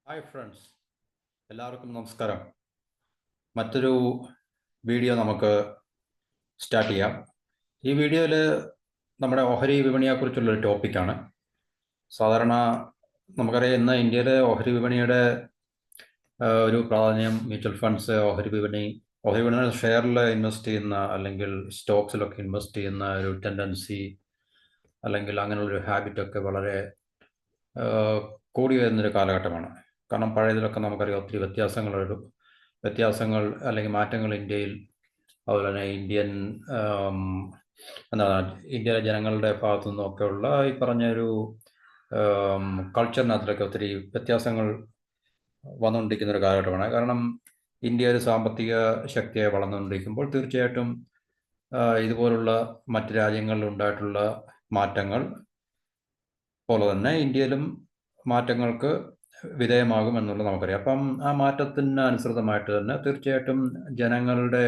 Hi friends, എല്ലാവർക്കും നമസ്കാരം. മറ്റൊരു വീഡിയോ നമുക്ക് സ്റ്റാർട്ട് ചെയ്യാം. ഈ വീഡിയോയിൽ നമ്മുടെ ഓഹരി വിപണിയെക്കുറിച്ചുള്ളൊരു ടോപ്പിക്കാണ്. സാധാരണ നമുക്കറിയാം, ഇന്ന് ഇന്ത്യയിലെ ഓഹരി വിപണിയുടെ ഒരു പ്രാധാന്യം മ്യൂച്വൽ ഫണ്ട്സ്, ഓഹരി വിപണി ഷെയറിൽ ഇൻവെസ്റ്റ് ചെയ്യുന്ന അല്ലെങ്കിൽ സ്റ്റോക്സിലൊക്കെ ഇൻവെസ്റ്റ് ചെയ്യുന്ന ഒരു ടെൻഡൻസി അല്ലെങ്കിൽ അങ്ങനെയുള്ളൊരു ഹാബിറ്റൊക്കെ വളരെ കൂടി വരുന്നൊരു കാലഘട്ടമാണ്. കാരണം പഴയതിലൊക്കെ നമുക്കറിയാം ഒത്തിരി വ്യത്യാസങ്ങൾ അല്ലെങ്കിൽ മാറ്റങ്ങൾ ഇന്ത്യയിൽ, അതുപോലെ തന്നെ ഇന്ത്യയിലെ ജനങ്ങളുടെ ഭാഗത്തു നിന്നൊക്കെയുള്ള ഈ പറഞ്ഞൊരു കൾച്ചറിനകത്തിലൊക്കെ ഒത്തിരി വ്യത്യാസങ്ങൾ വന്നുകൊണ്ടിരിക്കുന്ന ഒരു കാലഘട്ടമാണ്. കാരണം ഇന്ത്യ ഒരു സാമ്പത്തിക ശക്തിയായി വളർന്നുകൊണ്ടിരിക്കുമ്പോൾ തീർച്ചയായിട്ടും ഇതുപോലുള്ള മറ്റ് രാജ്യങ്ങളിൽ ഉണ്ടായിട്ടുള്ള മാറ്റങ്ങൾ പോലെ തന്നെ ഇന്ത്യയിലും മാറ്റങ്ങൾക്ക് വിധേയമാകും എന്നുള്ളത് നമുക്കറിയാം. അപ്പം ആ മാറ്റത്തിന് അനുസൃതമായിട്ട് തന്നെ തീർച്ചയായിട്ടും ജനങ്ങളുടെ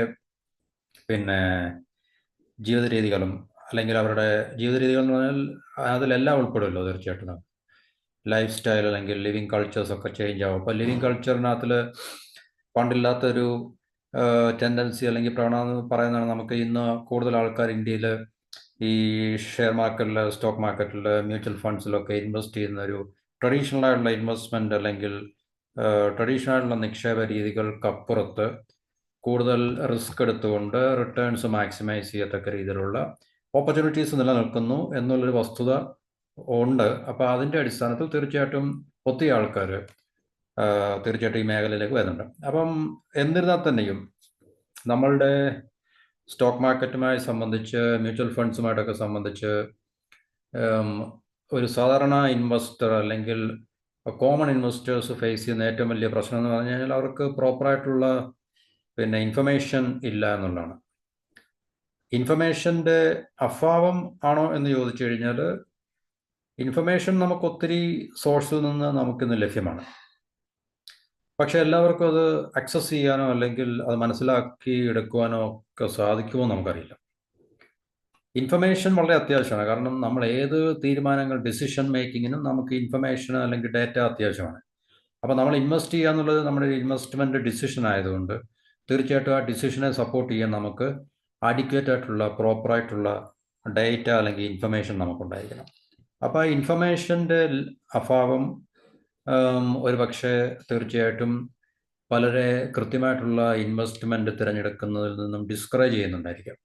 ജീവിത രീതികളും അല്ലെങ്കിൽ അവരുടെ ജീവിത രീതികൾ എന്ന് പറഞ്ഞാൽ അതിലെല്ലാം ഉൾപ്പെടുമല്ലോ. തീർച്ചയായിട്ടും ലൈഫ് സ്റ്റൈൽ അല്ലെങ്കിൽ ലിവിങ് കൾച്ചേഴ്സ് ഒക്കെ ചേഞ്ച് ആവും. അപ്പോൾ ലിവിങ് കൾച്ചറിനകത്തിൽ പണ്ടില്ലാത്തൊരു ടെൻഡൻസി അല്ലെങ്കിൽ പ്രവണത എന്ന് പറയുന്നതാണ്. നമുക്ക് ഇന്ന് കൂടുതൽ ആൾക്കാർ ഇന്ത്യയിൽ ഈ ഷെയർ മാർക്കറ്റിൽ, സ്റ്റോക്ക് മാർക്കറ്റിൽ, മ്യൂച്വൽ ഫണ്ട്സിലൊക്കെ ഇൻവെസ്റ്റ് ചെയ്യുന്ന ഒരു ട്രഡീഷണൽ ആയിട്ടുള്ള ഇൻവെസ്റ്റ്മെൻറ്റ് അല്ലെങ്കിൽ ട്രഡീഷണൽ ആയിട്ടുള്ള നിക്ഷേപ രീതികൾക്കപ്പുറത്ത് കൂടുതൽ റിസ്ക് എടുത്തുകൊണ്ട് റിട്ടേൺസ് മാക്സിമൈസ് ചെയ്യത്തക്ക രീതിയിലുള്ള ഓപ്പർച്യൂണിറ്റീസ് നിലനിൽക്കുന്നു എന്നുള്ളൊരു വസ്തുത ഉണ്ട്. അപ്പോൾ അതിൻ്റെ അടിസ്ഥാനത്തിൽ തീർച്ചയായിട്ടും ഒത്തിരി ആൾക്കാർ തീർച്ചയായിട്ടും ഈ മേഖലയിലേക്ക് വരുന്നുണ്ട്. അപ്പം എന്നിരുന്നാൽ തന്നെയും നമ്മളുടെ സ്റ്റോക്ക് മാർക്കറ്റുമായി സംബന്ധിച്ച്, മ്യൂച്വൽ ഫണ്ട്സുമായിട്ടൊക്കെ സംബന്ധിച്ച് ഒരു സാധാരണ ഇൻവെസ്റ്റർ അല്ലെങ്കിൽ കോമൺ ഇൻവെസ്റ്റേഴ്സ് ഫേസ് ചെയ്യുന്ന ഏറ്റവും വലിയ പ്രശ്നം എന്ന് പറഞ്ഞു കഴിഞ്ഞാൽ അവർക്ക് പ്രോപ്പറായിട്ടുള്ള ഇൻഫർമേഷൻ ഇല്ല എന്നുള്ളതാണ്. ഇൻഫർമേഷൻ്റെ അഭാവം ആണോ എന്ന് ചോദിച്ചു കഴിഞ്ഞാൽ ഇൻഫർമേഷൻ നമുക്ക് ഒത്തിരി സോഴ്സിൽ നിന്ന് നമുക്കിന്ന് ലഭ്യമാണ്. പക്ഷെ എല്ലാവർക്കും അത് അക്സസ് ചെയ്യാനോ അല്ലെങ്കിൽ അത് മനസ്സിലാക്കി എടുക്കുവാനോ ഒക്കെ സാധിക്കുമോ നമുക്കറിയില്ല. ഇൻഫർമേഷൻ വളരെ അത്യാവശ്യമാണ്. കാരണം നമ്മൾ ഏത് ഡിസിഷൻ മേക്കിങ്ങിനും നമുക്ക് ഇൻഫർമേഷൻ അല്ലെങ്കിൽ ഡേറ്റ അത്യാവശ്യമാണ്. അപ്പോൾ നമ്മൾ ഇൻവെസ്റ്റ് ചെയ്യുക എന്നുള്ളത് നമ്മുടെ ഇൻവെസ്റ്റ്മെൻറ്റ് ഡിസിഷൻ ആയതുകൊണ്ട് തീർച്ചയായിട്ടും ആ ഡിസിഷനെ സപ്പോർട്ട് ചെയ്യാൻ നമുക്ക് അഡിക്വേറ്റ് ആയിട്ടുള്ള പ്രോപ്പറായിട്ടുള്ള ഡേറ്റ അല്ലെങ്കിൽ ഇൻഫർമേഷൻ നമുക്കുണ്ടായിരിക്കണം. അപ്പോൾ ആ ഇൻഫർമേഷൻ്റെ അഭാവം ഒരു പക്ഷേ തീർച്ചയായിട്ടും വളരെ കൃത്യമായിട്ടുള്ള ഇൻവെസ്റ്റ്മെൻറ്റ് തിരഞ്ഞെടുക്കുന്നതിൽ നിന്നും ഡിസ്കറേജ് ചെയ്യുന്നുണ്ടായിരിക്കാം.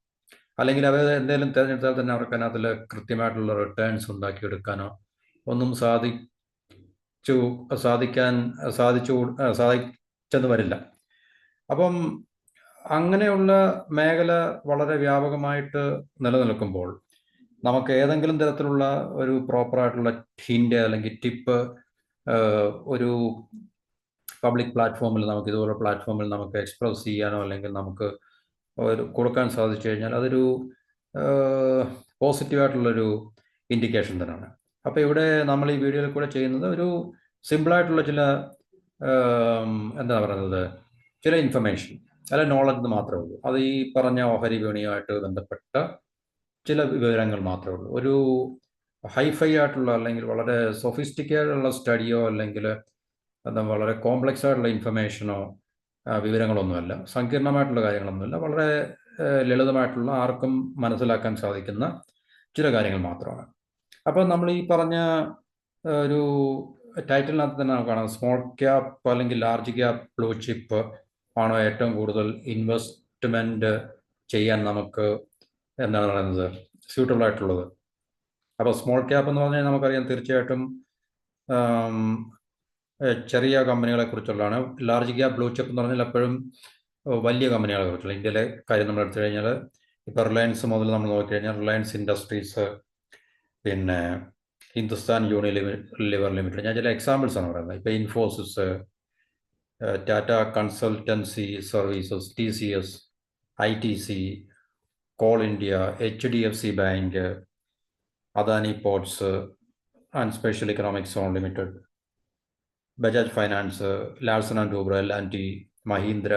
അല്ലെങ്കിൽ അവർ എന്തെങ്കിലും തിരഞ്ഞെടുത്താൽ തന്നെ അവർക്ക് അതിനകത്തിൽ കൃത്യമായിട്ടുള്ള റിട്ടേൺസ് ഉണ്ടാക്കിയെടുക്കാനോ ഒന്നും സാധിച്ചെന്ന് വരില്ല. അപ്പം അങ്ങനെയുള്ള മേഖല വളരെ വ്യാപകമായിട്ട് നിലനിൽക്കുമ്പോൾ നമുക്ക് ഏതെങ്കിലും തരത്തിലുള്ള ഒരു പ്രോപ്പറായിട്ടുള്ള ഹിൻ്റ് അല്ലെങ്കിൽ ടിപ്പ് ഒരു പബ്ലിക് പ്ലാറ്റ്ഫോമിൽ നമുക്ക് ഇതുപോലെ പ്ലാറ്റ്ഫോമിൽ നമുക്ക് എക്സ്പ്രസ് ചെയ്യാനോ അല്ലെങ്കിൽ നമുക്ക് ഒരു കൊടുക്കാൻ സാധിച്ചു കഴിഞ്ഞാൽ അതൊരു പോസിറ്റീവായിട്ടുള്ളൊരു ഇൻഡിക്കേഷൻ തന്നെയാണ്. അപ്പോൾ ഇവിടെ നമ്മൾ ഈ വീഡിയോയിൽ കൂടെ ചെയ്യുന്നത് ഒരു സിമ്പിളായിട്ടുള്ള ചില ഇൻഫർമേഷൻ അല്ല നോളജ് മാത്രമേ ഉള്ളൂ. അത് ഈ പറഞ്ഞ ഓഹരി വിപണിയുമായിട്ട് ബന്ധപ്പെട്ട ചില വിവരങ്ങൾ മാത്രമേ ഉള്ളൂ. ഒരു ഹൈഫൈ ആയിട്ടുള്ള അല്ലെങ്കിൽ വളരെ സൊഫിസ്റ്റിക്കേറ്റഡ് ഉള്ള സ്റ്റഡിയോ അല്ലെങ്കിൽ വളരെ കോംപ്ലക്സ് ആയിട്ടുള്ള ഇൻഫർമേഷനോ വിവരങ്ങളൊന്നുമല്ല, സങ്കീർണമായിട്ടുള്ള കാര്യങ്ങളൊന്നുമില്ല. വളരെ ലളിതമായിട്ടുള്ള ആർക്കും മനസ്സിലാക്കാൻ സാധിക്കുന്ന ചില കാര്യങ്ങൾ മാത്രമാണ്. അപ്പോൾ നമ്മൾ ഈ പറഞ്ഞ ഒരു ടൈറ്റിലിനകത്ത് തന്നെ നമുക്ക് കാണാം, സ്മോൾ ക്യാപ്പ് അല്ലെങ്കിൽ ലാർജ് ക്യാപ്പ് ബ്ലൂ ചിപ്പ് ആണോ ഏറ്റവും കൂടുതൽ ഇൻവെസ്റ്റ്മെൻറ്റ് ചെയ്യാൻ നമുക്ക് സ്യൂട്ടബിൾ ആയിട്ടുള്ളത്. അപ്പോൾ സ്മോൾ ക്യാപ്പ് എന്ന് പറഞ്ഞാൽ നമുക്കറിയാം തീർച്ചയായിട്ടും ചെറിയ കമ്പനികളെ കുറിച്ചുള്ളതാണ്. ലാർജ് ക്യാപ്പ് ബ്ലൂ ചിപ്പ് എന്ന് പറഞ്ഞാൽ എപ്പോഴും വലിയ കമ്പനികളെ കുറിച്ചുള്ള. ഇന്ത്യയിലെ കാര്യം നമ്മൾ എടുത്തു കഴിഞ്ഞാൽ ഇപ്പോൾ റിലയൻസ് മുതൽ നമ്മൾ നോക്കിക്കഴിഞ്ഞാൽ റിലയൻസ് ഇൻഡസ്ട്രീസ്, പിന്നെ ഹിന്ദുസ്ഥാൻ യൂണിലിവർ ലിമിറ്റഡ്, ഞാൻ ചില എക്സാമ്പിൾസ് ആണ് പറയുന്നത്. ഇപ്പോൾ Infosys, Tata consultancy services, TCS, ITC, coal India, HDFC bank, Adani ports and special economic zone limited, Bajaj finance, Larsen and Toubro, L&T, Mahindra,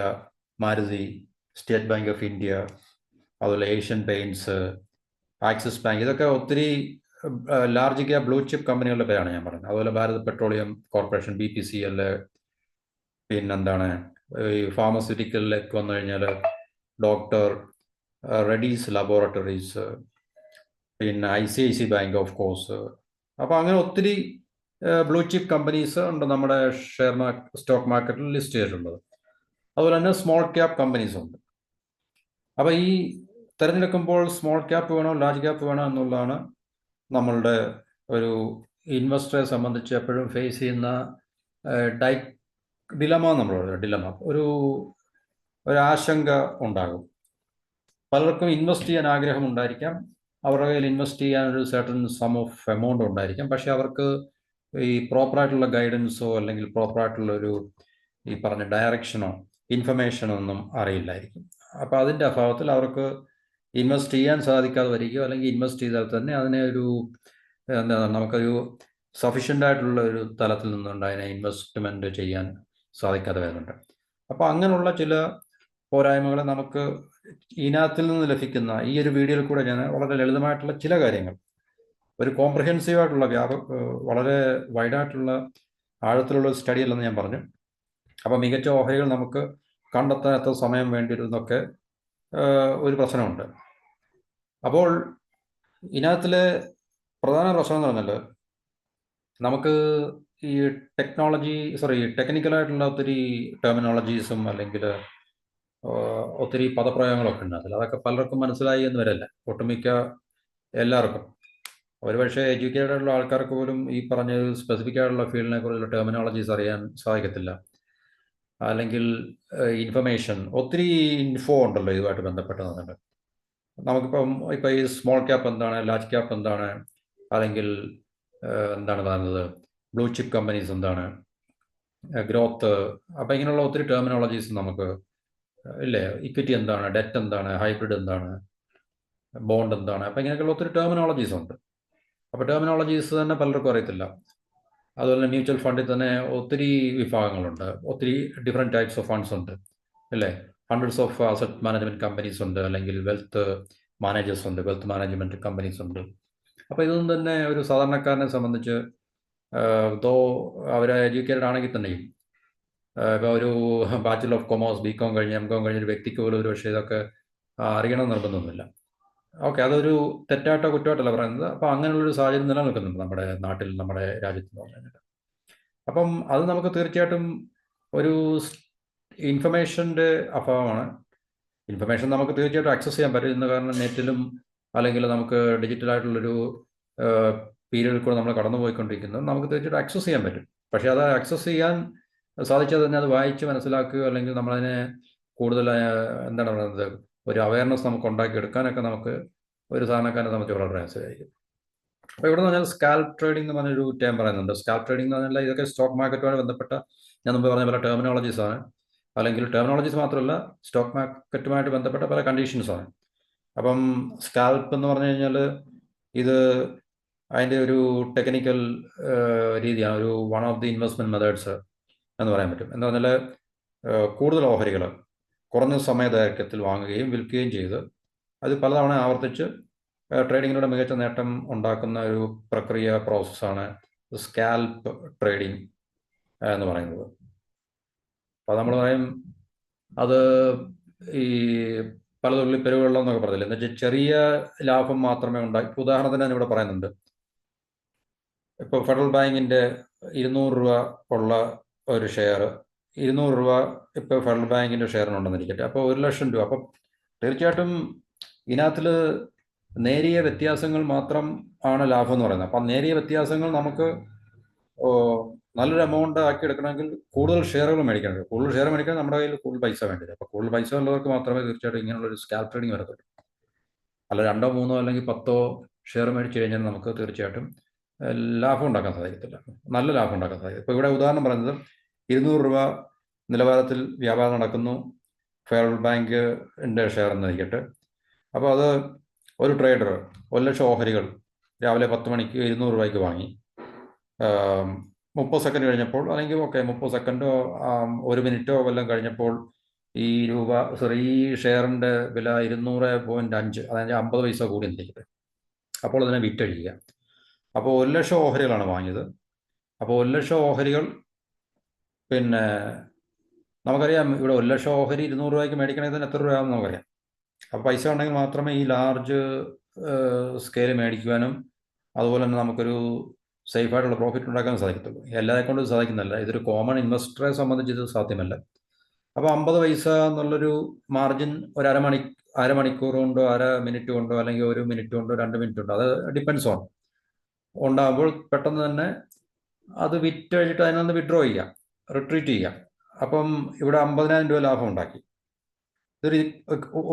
Maruti, state bank of India, അതുപോലെ ഏഷ്യൻ പെയിൻറ്റ്സ്, ആക്സിസ് ബാങ്ക്, ഇതൊക്കെ ഒത്തിരി large cap blue chip കമ്പനികളുടെ പേരാണ് ഞാൻ പറഞ്ഞത്. അതുപോലെ Bharat petroleum corporation, BPCL, പിന്നെന്താണ് ഈ ഫാർമസ്യൂട്ടിക്കലിലേക്ക് വന്നു കഴിഞ്ഞാൽ ഡോക്ടർ റെഡീസ് ലബോറട്ടറീസ്, പിന്നെ ICICI ബാങ്ക് ഓഫ് കോഴ്സ്. അപ്പോൾ അങ്ങനെ ഒത്തിരി ബ്ലൂ ചിപ്പ് കമ്പനീസ് ഉണ്ട് നമ്മുടെ സ്റ്റോക്ക് മാർക്കറ്റിൽ ലിസ്റ്റ് ചെയ്തിട്ടുള്ളത്. അതുപോലെ തന്നെ സ്മോൾ ക്യാപ് കമ്പനീസ് ഉണ്ട്. അപ്പോൾ ഈ തിരഞ്ഞെടുക്കുമ്പോൾ സ്മോൾ ക്യാപ്പ് വേണോ ലാർജ് ക്യാപ്പ് വേണോ എന്നുള്ളതാണ് നമ്മളുടെ ഒരു ഇൻവെസ്റ്ററെ സംബന്ധിച്ച് എപ്പോഴും ഫേസ് ചെയ്യുന്ന ഡിലമ. ഒരു ആശങ്ക ഉണ്ടാകും. പലർക്കും ഇൻവെസ്റ്റ് ചെയ്യാൻ ആഗ്രഹം ഉണ്ടായിരിക്കാം, അവരുടെ കയ്യിൽ ഇൻവെസ്റ്റ് ചെയ്യാൻ ഒരു സർട്ടൻ സം ഓഫ് എമൗണ്ട് ഉണ്ടായിരിക്കാം, പക്ഷെ അവർക്ക് ഈ പ്രോപ്പറായിട്ടുള്ള ഗൈഡൻസോ അല്ലെങ്കിൽ പ്രോപ്പറായിട്ടുള്ള ഒരു ഈ പറഞ്ഞ ഡയറക്ഷനോ ഇൻഫർമേഷനോ ഒന്നും അറിയില്ലായിരിക്കും. അപ്പോൾ അതിൻ്റെ അഭാവത്തിൽ അവർക്ക് ഇൻവെസ്റ്റ് ചെയ്യാൻ സാധിക്കാതെ വരികയോ അല്ലെങ്കിൽ ഇൻവെസ്റ്റ് ചെയ്താൽ തന്നെ അതിനെ ഒരു നമുക്കൊരു സഫീഷ്യൻ്റ് ആയിട്ടുള്ള ഒരു തലത്തിൽ നിന്നുകൊണ്ട് അതിനെ ഇൻവെസ്റ്റ്മെൻറ്റ് ചെയ്യാൻ സാധിക്കാതെ വരുന്നുണ്ട്. അപ്പോൾ അങ്ങനെയുള്ള ചില പോരായ്മകളെ നമുക്ക് ഇതിനകത്തിൽ നിന്ന് ലഭിക്കുന്ന ഈ ഒരു വീഡിയോയിൽ കൂടെ ഞാൻ വളരെ ലളിതമായിട്ടുള്ള ചില കാര്യങ്ങൾ, ഒരു കോംപ്രഹെൻസീവ് ആയിട്ടുള്ള വളരെ വൈഡായിട്ടുള്ള ആഴത്തിലുള്ള സ്റ്റഡി അല്ലെന്ന് ഞാൻ പറഞ്ഞു. അപ്പോൾ മികച്ച ഓഹരികൾ നമുക്ക് കണ്ടെത്താൻ എത്ര സമയം വേണ്ടിയിരുന്നൊക്കെ ഒരു പ്രശ്നമുണ്ട്. അപ്പോൾ ഇതിനകത്തിലെ പ്രധാന പ്രശ്നം എന്ന് പറഞ്ഞാൽ നമുക്ക് ഈ ടെക്നിക്കലായിട്ടുള്ള ഒത്തിരി ടെർമിനോളജീസും അല്ലെങ്കിൽ ഒത്തിരി പദപ്രയോഗങ്ങളൊക്കെ ഉണ്ട്. അതൊക്കെ പലർക്കും മനസ്സിലായി എന്ന് വരല്ല, ഒട്ടുമിക്ക എല്ലാവർക്കും. ഒരുപക്ഷെ എഡ്യൂക്കേറ്റഡ് ആയിട്ടുള്ള ആൾക്കാർക്ക് പോലും ഈ പറഞ്ഞ സ്പെസിഫിക് ആയിട്ടുള്ള ഫീൽഡിനെ കുറിച്ചുള്ള ടെർമിനോളജീസ് അറിയാൻ സാധിക്കത്തില്ല. അല്ലെങ്കിൽ ഇൻഫർമേഷൻ, ഒത്തിരി ഇൻഫോ ഉണ്ടല്ലോ ഇതുമായിട്ട് ബന്ധപ്പെട്ടതുണ്ട്. നമുക്കിപ്പം ഈ സ്മോൾ ക്യാപ്പ് എന്താണ്, ലാർജ് ക്യാപ്പ് എന്താണ്, അല്ലെങ്കിൽ എന്താണ് പറയുന്നത് ബ്ലൂ ചിപ്പ് കമ്പനീസ് എന്താണ്, ഗ്രോത്ത്, അപ്പം ഇങ്ങനെയുള്ള ഒത്തിരി ടെർമിനോളജീസ് നമുക്ക് ഇല്ലേ. ഇക്വിറ്റി എന്താണ്, ഡെറ്റ് എന്താണ്, ഹൈബ്രിഡ് എന്താണ്, ബോണ്ട് എന്താണ്, അപ്പം ഇങ്ങനെയൊക്കെയുള്ള ഒത്തിരി ടെർമിനോളജീസ് ഉണ്ട്. അപ്പോൾ ടെർമിനോളജീസ് തന്നെ പലർക്കും അറിയത്തില്ല. അതുപോലെ മ്യൂച്വൽ ഫണ്ടിൽ തന്നെ ഒത്തിരി വിഭാഗങ്ങളുണ്ട്, ഒത്തിരി ഡിഫറെൻറ്റ് ടൈപ്സ് ഓഫ് ഫണ്ട്സ് ഉണ്ട് അല്ലേ. Hundreds of asset management companies ഉണ്ട്, അല്ലെങ്കിൽ വെൽത്ത് മാനേജേഴ്സ് ഉണ്ട്, വെൽത്ത് മാനേജ്മെൻറ്റ് കമ്പനീസ് ഉണ്ട്. അപ്പോൾ ഇതൊന്നും തന്നെ ഒരു സാധാരണക്കാരനെ സംബന്ധിച്ച് അവർ എഡ്യൂക്കേറ്റഡ് ആണെങ്കിൽ തന്നെയും ഇപ്പോൾ ഒരു ബാച്ചിലർ ഓഫ് കൊമേഴ്സ്, BCom കഴിഞ്ഞ് MCom കഴിഞ്ഞൊരു വ്യക്തിക്ക് പോലും ഒരു പക്ഷേ ഇതൊക്കെ അറിയണം നിർബന്ധമൊന്നുമില്ല. ഓക്കെ, അതൊരു തെറ്റായിട്ടോ കുറ്റമായിട്ടല്ല പറയുന്നത്. അപ്പോൾ അങ്ങനെയുള്ളൊരു സാഹചര്യം നിലനിൽക്കുന്നുണ്ട് നമ്മുടെ നാട്ടിൽ, നമ്മുടെ രാജ്യത്ത് എന്ന് പറഞ്ഞിട്ട്. അപ്പം അത് നമുക്ക് തീർച്ചയായിട്ടും ഒരു ഇൻഫർമേഷൻ്റെ അഭാവമാണ്. ഇൻഫർമേഷൻ നമുക്ക് തീർച്ചയായിട്ടും ആക്സസ് ചെയ്യാൻ പറ്റുന്ന കാരണം നെറ്റിലും അല്ലെങ്കിൽ നമുക്ക് ഡിജിറ്റലായിട്ടുള്ളൊരു പീരീഡിൽ കൂടെ നമ്മൾ കടന്നു പോയിക്കൊണ്ടിരിക്കുന്നത് നമുക്ക് തീർച്ചയായിട്ടും ആക്സസ് ചെയ്യാൻ പറ്റും. പക്ഷേ അത് ആക്സസ് ചെയ്യാൻ സാധിച്ചാൽ തന്നെ അത് വായിച്ച് മനസ്സിലാക്കുക, അല്ലെങ്കിൽ നമ്മളതിനെ കൂടുതൽ എന്താണ് പറയുന്നത് ഒരു അവയർനെസ് നമുക്ക് ഉണ്ടാക്കിയെടുക്കാനൊക്കെ നമുക്ക് ഒരു സാധാരണക്കാരനെ സംബന്ധിച്ച് വളരെ പ്രയാസമായിരിക്കും. അപ്പോൾ ഇവിടെ നിന്ന് പറഞ്ഞാൽ സ്കാൽപ്പ് ട്രേഡിംഗ് എന്ന് പറഞ്ഞൊരു ടേം പറയുന്നുണ്ട്. സ്കാൽപ്പ് ട്രേഡിംഗ് എന്ന് പറഞ്ഞാൽ ഇതൊക്കെ സ്റ്റോക്ക് മാർക്കറ്റുമായി ബന്ധപ്പെട്ട ഞാൻ മുമ്പ് പറഞ്ഞ പല ടെർമിനോളജീസാണ്, അല്ലെങ്കിൽ ടെർമിനോളജീസ് മാത്രമല്ല സ്റ്റോക്ക് മാർക്കറ്റുമായിട്ട് ബന്ധപ്പെട്ട പല കണ്ടീഷൻസാണ്. അപ്പം സ്കാൽപ്പ് എന്ന് പറഞ്ഞു കഴിഞ്ഞാൽ ഇത് അതിൻ്റെ ഒരു ടെക്നിക്കൽ രീതിയാണ്, ഒരു one of the investment methods എന്ന് പറയാൻ പറ്റും. എന്ന് പറഞ്ഞാൽ കൂടുതൽ ഓഹരികൾ കുറഞ്ഞ സമയദൈർഘ്യത്തിൽ വാങ്ങുകയും വിൽക്കുകയും ചെയ്ത് അത് പലതവണ ആവർത്തിച്ച് ട്രേഡിങ്ങിലൂടെ മികച്ച നേട്ടം ഉണ്ടാക്കുന്ന ഒരു പ്രോസസ്സാണ് സ്കാൽപ്പ് ട്രേഡിംഗ് എന്ന് പറയുന്നത്. അപ്പോൾ നമ്മൾ പറയും അത് ഈ പലതുള്ളി പെരുവെള്ളം എന്നൊക്കെ പറഞ്ഞില്ല, എന്ന് വെച്ചാൽ ചെറിയ ലാഭം മാത്രമേ ഉണ്ടാക്കി. ഉദാഹരണത്തിന് ഞാൻ ഇവിടെ പറയുന്നുണ്ട്, ഇപ്പോൾ ഫെഡറൽ ബാങ്കിൻ്റെ 200 രൂപ ഉള്ള ഒരു ഷെയർ, 200 രൂപ ഇപ്പോൾ ഫെഡറൽ ബാങ്കിൻ്റെ ഷെയറിനുണ്ടെന്നിരിക്കട്ടെ. അപ്പോൾ 1,00,000 രൂപ. അപ്പം തീർച്ചയായിട്ടും ഇതിനകത്തിൽ നേരിയ വ്യത്യാസങ്ങൾ മാത്രം ആണ് ലാഭം എന്ന് പറയുന്നത്. അപ്പം നേരിയ വ്യത്യാസങ്ങൾ നമുക്ക് നല്ലൊരു എമൗണ്ട് ആക്കി എടുക്കണമെങ്കിൽ കൂടുതൽ ഷെയറുകൾ മേടിക്കണം. കൂടുതൽ ഷെയർ മേടിക്കാൻ നമ്മുടെ കയ്യിൽ കൂടുതൽ പൈസ വേണ്ടത്. അപ്പോൾ കൂടുതൽ പൈസ ഉള്ളവർക്ക് മാത്രമേ തീർച്ചയായിട്ടും ഇങ്ങനെയുള്ളൊരു സ്കാൽപ്പ് ട്രേഡിംഗ് വരത്തുള്ളൂ. അല്ല 2, 3 അല്ലെങ്കിൽ 10 ഷെയർ മേടിച്ച് കഴിഞ്ഞാൽ നമുക്ക് തീർച്ചയായിട്ടും ലാഭം ഉണ്ടാക്കാൻ സാധിക്കത്തില്ല, നല്ല ലാഭം ഉണ്ടാക്കാൻ സാധിക്കും. ഇപ്പോൾ ഇവിടെ ഉദാഹരണം പറയുന്നത് 200 രൂപ നിലവാരത്തിൽ വ്യാപാരം നടക്കുന്നു ഫെഡറൽ ബാങ്കിൻ്റെ ഷെയർ എന്നിരിക്കട്ടെ. അപ്പോൾ അത് ഒരു ട്രേഡർ 1,00,000 ഓഹരികൾ രാവിലെ 10 മണിക്ക് 200 രൂപയ്ക്ക് വാങ്ങി 30 സെക്കൻഡ് കഴിഞ്ഞപ്പോൾ, അല്ലെങ്കിൽ 30 സെക്കൻഡോ 1 മിനിറ്റോ വല്ലതും കഴിഞ്ഞപ്പോൾ ഈ ഷെയറിൻ്റെ വില 200.5, അതായത് 50 പൈസ കൂടി നിൽക്കട്ടെ. അപ്പോൾ അതിനെ വിറ്റഴിക്കുക. അപ്പോൾ 1,00,000 ഓഹരികളാണ് വാങ്ങിയത്. അപ്പോൾ 1,00,000 ഓഹരികൾ, പിന്നെ നമുക്കറിയാം ഇവിടെ 1,00,000 ഓഹരി 200 രൂപയ്ക്ക് മേടിക്കണമെങ്കിൽ എത്ര രൂപയാണെന്ന് നമുക്കറിയാം. അപ്പോൾ പൈസ ഉണ്ടെങ്കിൽ മാത്രമേ ഈ ലാർജ് സ്കെയിൽ മേടിക്കുവാനും അതുപോലെ തന്നെ നമുക്കൊരു സേഫായിട്ടുള്ള പ്രോഫിറ്റ് ഉണ്ടാക്കാൻ സാധിക്കത്തുള്ളൂ. എല്ലാവരെ കൊണ്ടും സാധിക്കുന്നില്ല. ഇതൊരു കോമൺ ഇൻവെസ്റ്ററെ സംബന്ധിച്ച് ഇത് സാധ്യമല്ല. അപ്പോൾ 50 പൈസ എന്നുള്ളൊരു മാർജിൻ ഒരു അരമണിക്കൂർ കൊണ്ടോ 1/2 മിനിറ്റ് കൊണ്ടോ അല്ലെങ്കിൽ 1 മിനിറ്റ് കൊണ്ടോ 2 മിനിറ്റ് കൊണ്ടോ, അത് ഡിപ്പെൻസ് ഓൺ, ഉണ്ടാകുമ്പോൾ പെട്ടെന്ന് തന്നെ അത് വിറ്റ് കഴിഞ്ഞിട്ട് അതിൽ നിന്ന് വിഡ്രോ ചെയ്യാം, റിട്രീറ്റ് ചെയ്യാം. അപ്പം ഇവിടെ 50,000 രൂപ ലാഭം ഉണ്ടാക്കി. ഇതൊരു